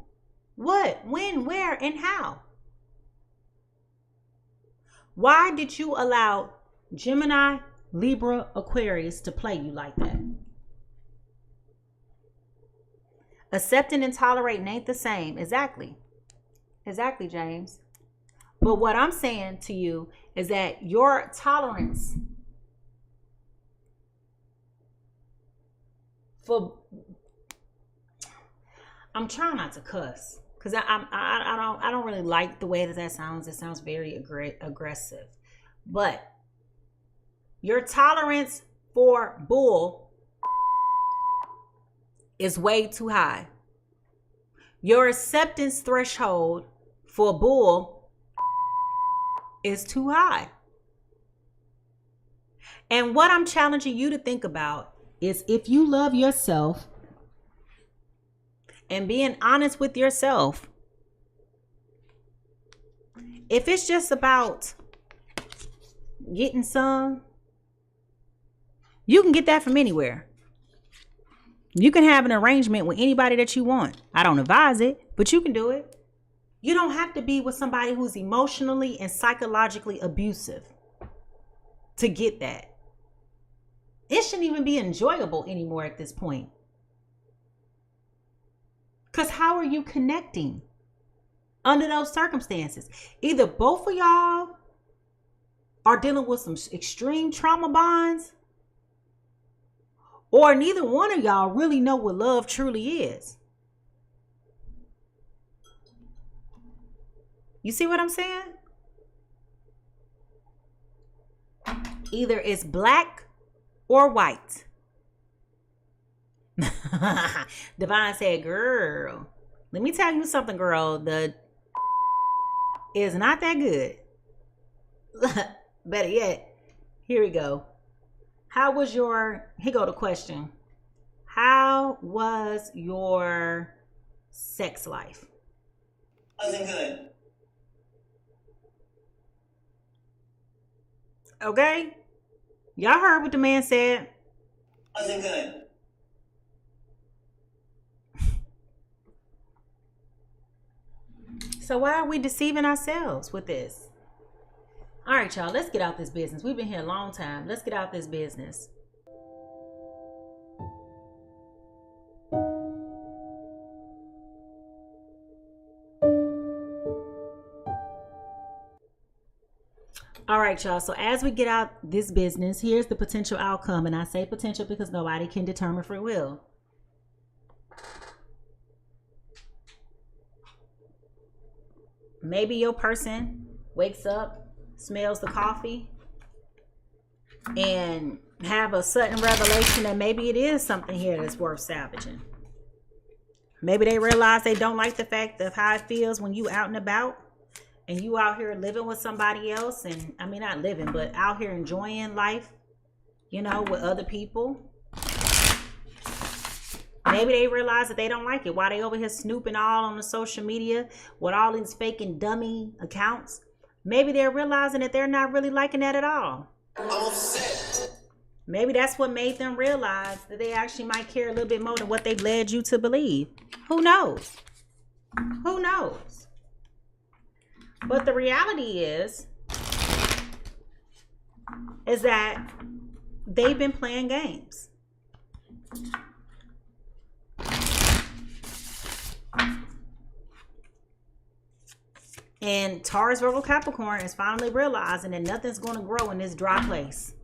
What? When? Where? And how? Why did you allow Gemini, Libra, Aquarius to play you like that? Accepting and tolerating ain't the same. Exactly. Exactly, James. But what I'm saying to you is that your tolerance for, I'm trying not to cuss because I don't really like the way that sounds. It sounds very aggressive. But your tolerance for bull is way too high. Your acceptance threshold for bull is too high. And what I'm challenging you to think about is, if you love yourself and being honest with yourself, if it's just about getting some, you can get that from anywhere. You can have an arrangement with anybody that you want. I don't advise it, but you can do it. You don't have to be with somebody who's emotionally and psychologically abusive to get that. It shouldn't even be enjoyable anymore at this point. Because how are you connecting under those circumstances? Either both of y'all are dealing with some extreme trauma bonds, or neither one of y'all really know what love truly is. You see what I'm saying? Either it's black or white. Divine said, girl, let me tell you something, girl. The is not that good. Better yet, here we go. How was your, here go the question. How was your sex life? Wasn't good. Okay? Y'all heard what the man said. Wasn't good. So why are we deceiving ourselves with this? All right, y'all, let's get out this business. We've been here a long time. Let's get out this business. All right, y'all. So as we get out this business, here's the potential outcome. And I say potential because nobody can determine free will. Maybe your person wakes up, smells the coffee, and have a sudden revelation that maybe it is something here that's worth salvaging. Maybe they realize they don't like the fact of how it feels when you out and about and you out here living with somebody else. And I mean, not living, but out here enjoying life, you know, with other people. Maybe they realize that they don't like it. While they over here snooping all on the social media with all these fake and dummy accounts, maybe they're realizing that they're not really liking that at all. I'm upset. Maybe that's what made them realize that they actually might care a little bit more than what they've led you to believe. Who knows? Who knows? But the reality is that they've been playing games. And Taurus, Virgo, Capricorn is finally realizing that nothing's going to grow in this dry place.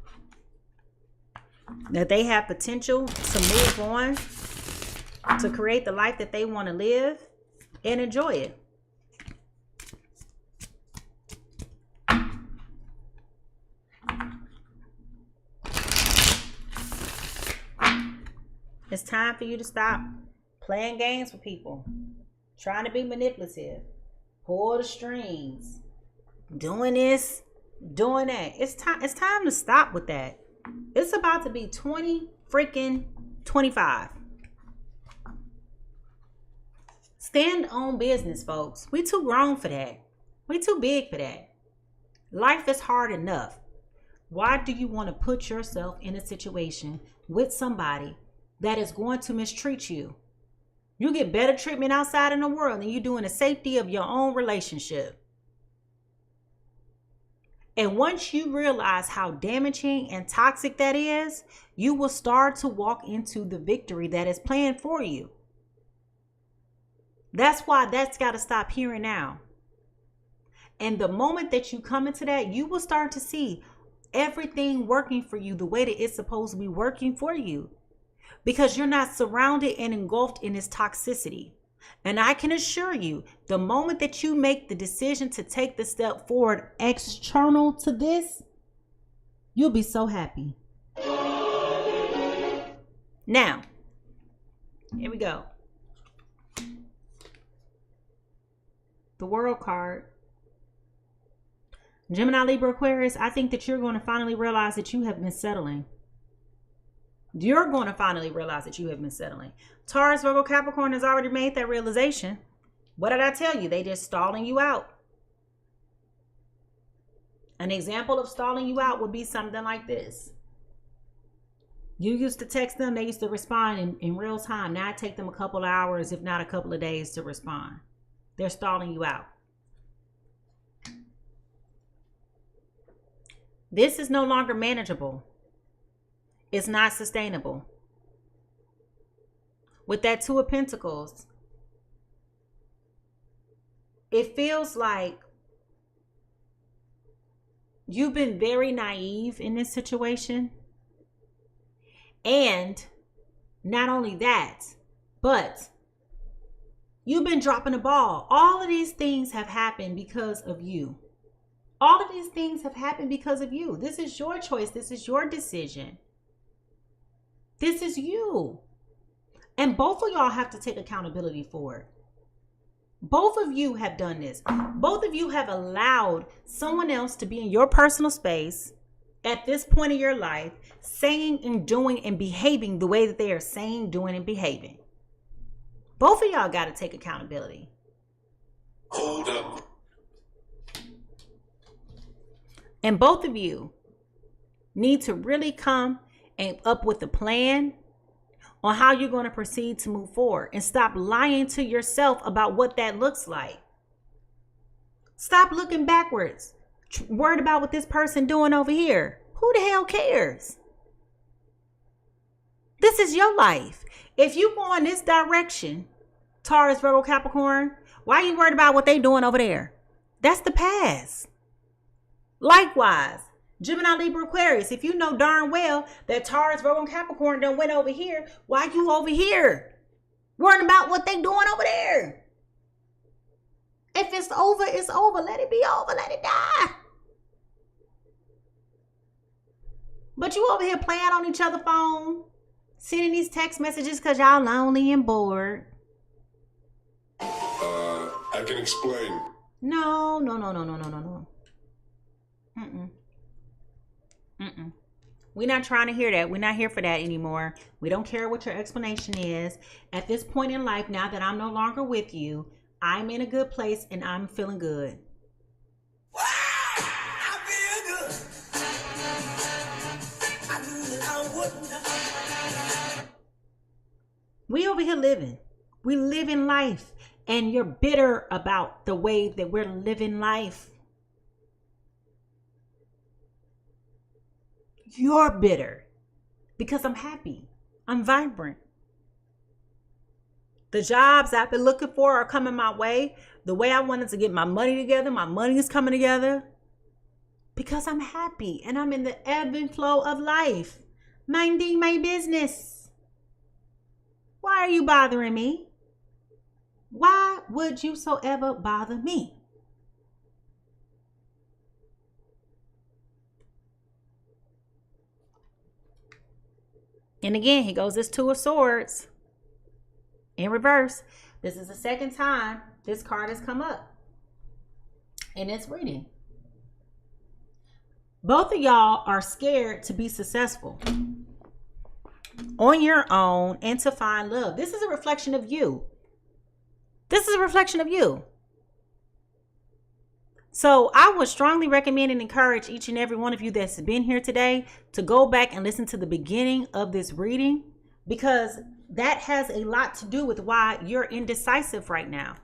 That they have potential to move on, to create the life that they want to live and enjoy it. It's time for you to stop playing games with people, trying to be manipulative, pull the strings, doing this, doing that. It's time to stop with that. It's about to be 2025. Stand on business, folks. We too grown for that. We too big for that. Life is hard enough. Why do you want to put yourself in a situation with somebody that is going to mistreat you? You get better treatment outside in the world than you do in the safety of your own relationship. And once you realize how damaging and toxic that is, you will start to walk into the victory that is planned for you. That's why that's got to stop here and now. And the moment that you come into that, you will start to see everything working for you the way that it's supposed to be working for you. Because you're not surrounded and engulfed in this toxicity. And I can assure you, the moment that you make the decision to take the step forward external to this, you'll be so happy. Now, here we go. The World card. Gemini, Libra, Aquarius, I think that you're going to finally realize that you have been settling. You're going to finally realize that you have been settling. Taurus, Virgo, Capricorn has already made that realization. What did I tell you? They just stalling you out. An example of stalling you out would be something like this. You used to text them. They used to respond in real time. Now it takes them a couple of hours, if not a couple of days, to respond. They're stalling you out. This is no longer manageable. It's not sustainable. With that Two of Pentacles, it feels like you've been very naive in this situation. And not only that, but you've been dropping the ball. All of these things have happened because of you. All of these things have happened because of you. This is your choice. This is your decision. This is you. And both of y'all have to take accountability for it. Both of you have done this. Both of you have allowed someone else to be in your personal space at this point in your life, saying and doing and behaving the way that they are saying, doing, and behaving. Both of y'all got to take accountability. Hold up. And both of you need to really come and up with a plan on how you're going to proceed to move forward, and stop lying to yourself about what that looks like. Stop looking backwards, worried about what this person doing over here. Who the hell cares? This is your life. If you go in this direction, Taurus, Virgo, Capricorn, why are you worried about what they doing over there? That's the past. Likewise, Gemini, Libra, Aquarius. If you know darn well that Taurus, Virgo, and Capricorn done went over here, why you over here worrying about what they doing over there? If it's over, it's over. Let it be over. Let it die. But you over here playing on each other's phone, sending these text messages because y'all lonely and bored. I can explain. No. We're not trying to hear that. We're not here for that anymore. We don't care what your explanation is. At this point in life, now that I'm no longer with you, I'm in a good place and I'm feeling good. I feel good. I knew that I wouldn't. We over here living. We living life. And you're bitter about the way that we're living life. You're bitter because I'm happy. I'm vibrant. The jobs I've been looking for are coming my way. The way I wanted to get my money together, my money is coming together because I'm happy and I'm in the ebb and flow of life, minding my business. Why are you bothering me? Why would you so ever bother me? And again, here goes this Two of Swords in reverse. This is the second time this card has come up in this reading. Both of y'all are scared to be successful on your own and to find love. This is a reflection of you. This is a reflection of you. So I would strongly recommend and encourage each and every one of you that's been here today to go back and listen to the beginning of this reading, because that has a lot to do with why you're indecisive right now.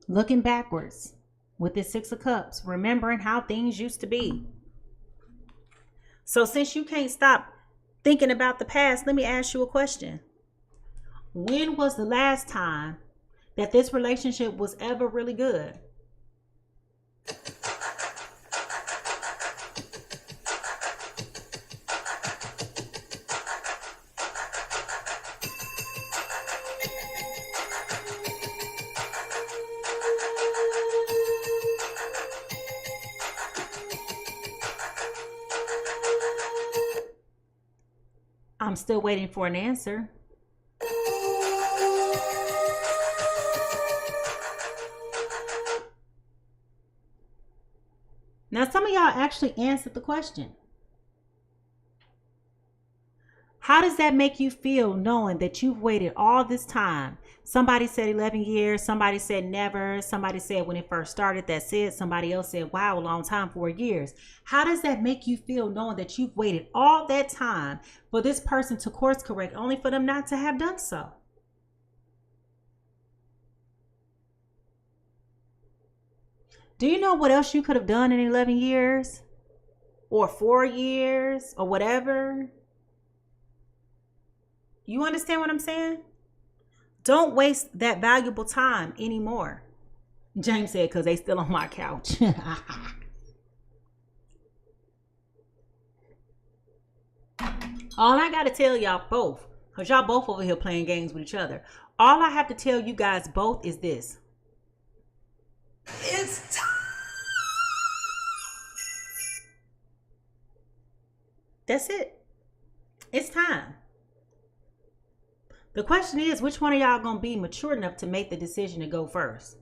Looking backwards with this Six of Cups, remembering how things used to be. So since you can't stop thinking about the past, let me ask you a question. When was the last time that this relationship was ever really good? I'm still waiting for an answer. Now, some of y'all actually answered the question. How does that make you feel knowing that you've waited all this time? Somebody said 11 years. Somebody said never. Somebody said when it first started, that's it. Somebody else said, wow, a long time, 4 years. How does that make you feel knowing that you've waited all that time for this person to course correct, only for them not to have done so? Do you know what else you could have done in 11 years or 4 years or whatever? You understand what I'm saying? Don't waste that valuable time anymore. James said, because they still on my couch. All I got to tell y'all both, because y'all both over here playing games with each other. All I have to tell you guys both is this. It's time. That's it. It's time. The question is, which one of y'all gonna be mature enough to make the decision to go first?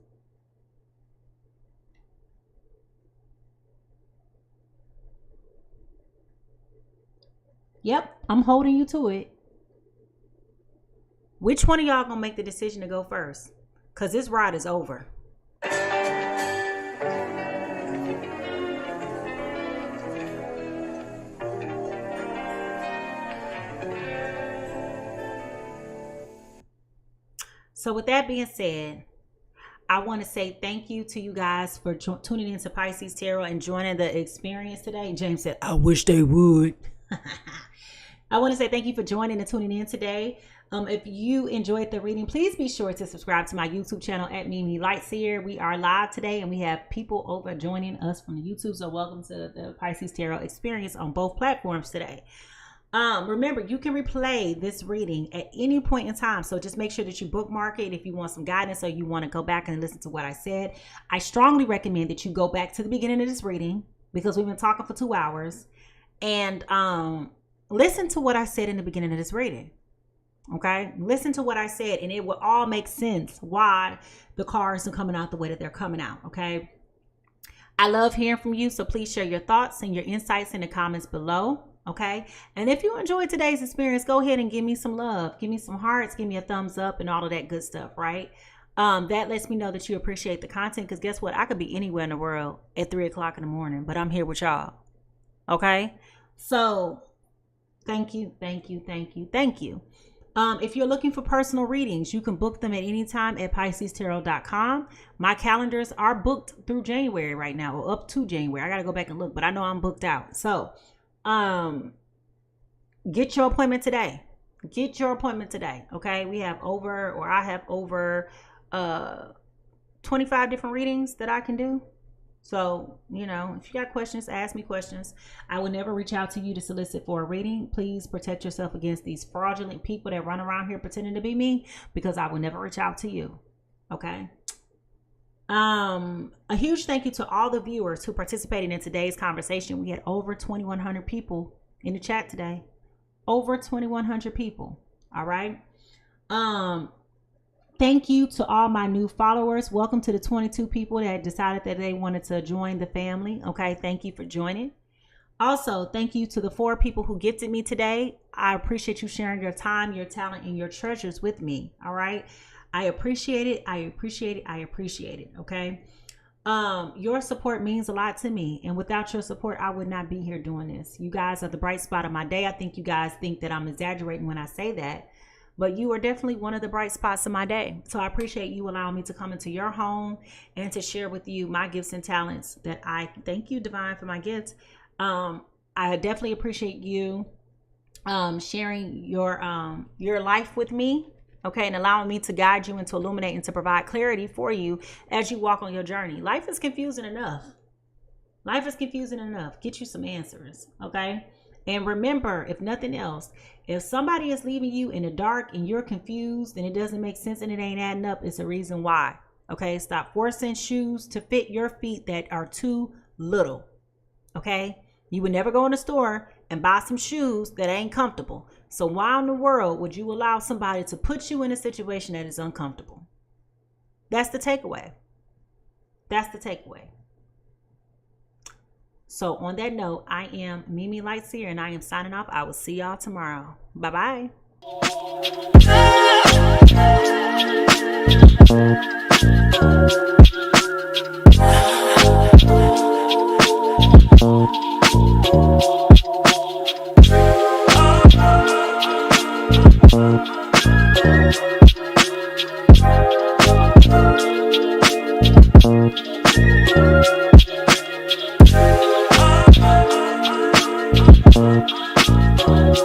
Yep, I'm holding you to it. Which one of y'all gonna make the decision to go first? Because this ride is over. So with that being said, I want to say thank you to you guys for tuning into Pisces Tarot and joining the experience today. James said, I wish they would. I want to say thank you for joining and tuning in today. If you enjoyed the reading, please be sure to subscribe to my YouTube channel at Mimi Lightseer. We are live today and we have people over joining us from the YouTube. So welcome to the Pisces Tarot experience on both platforms today. Remember, you can replay this reading at any point in time. So just make sure that you bookmark it if you want some guidance or you want to go back and listen to what I said. I strongly recommend that you go back to the beginning of this reading because we've been talking for 2 hours and listen to what I said in the beginning of this reading. Okay, listen to what I said and it will all make sense why the cards are coming out the way that they're coming out. Okay, I love hearing from you, so please share your thoughts and your insights in the comments below. Okay, and if you enjoyed today's experience, go ahead and give me some love, give me some hearts, give me a thumbs up and all of that good stuff, right? That lets me know that you appreciate the content, because guess what, I could be anywhere in the world at 3 o'clock in the morning, but I'm here with y'all. Okay, so thank you. If you're looking for personal readings, you can book them at any time at PiscesTarot.com. My calendars are booked through January right now, or up to January. I got to go back and look, but I know I'm booked out. So get your appointment today. Get your appointment today. Okay. I have over 25 different readings that I can do. So, you know, if you got questions, ask me questions. I will never reach out to you to solicit for a reading. Please protect yourself against these fraudulent people that run around here pretending to be me, because I will never reach out to you. Okay. A huge thank you to all the viewers who participated in today's conversation. We had over 2,100 people in the chat today. Over 2,100 people. All right. Thank you to all my new followers. Welcome to the 22 people that decided that they wanted to join the family. Okay, thank you for joining. Also, thank you to the 4 people who gifted me today. I appreciate you sharing your time, your talent, and your treasures with me. All right, I appreciate it. I appreciate it. I appreciate it. Okay, your support means a lot to me, and without your support, I would not be here doing this. You guys are the bright spot of my day. I think you guys think that I'm exaggerating when I say that, but you are definitely one of the bright spots of my day. So I appreciate you allowing me to come into your home and to share with you my gifts and talents that I thank you, Divine, for my gifts. I definitely appreciate you sharing your life with me. Okay, and allowing me to guide you and to illuminate and to provide clarity for you as you walk on your journey. Life is confusing enough. Life is confusing enough. Get you some answers. Okay. And remember, if nothing else, if somebody is leaving you in the dark and you're confused and it doesn't make sense and it ain't adding up, it's a reason why. Okay, stop forcing shoes to fit your feet that are too little. Okay, you would never go in the store and buy some shoes that ain't comfortable. So why in the world would you allow somebody to put you in a situation that is uncomfortable? That's the takeaway. That's the takeaway. So on that note, I am Mimi Lightseer and I am signing off. I will see y'all tomorrow. Bye-bye. Thank you.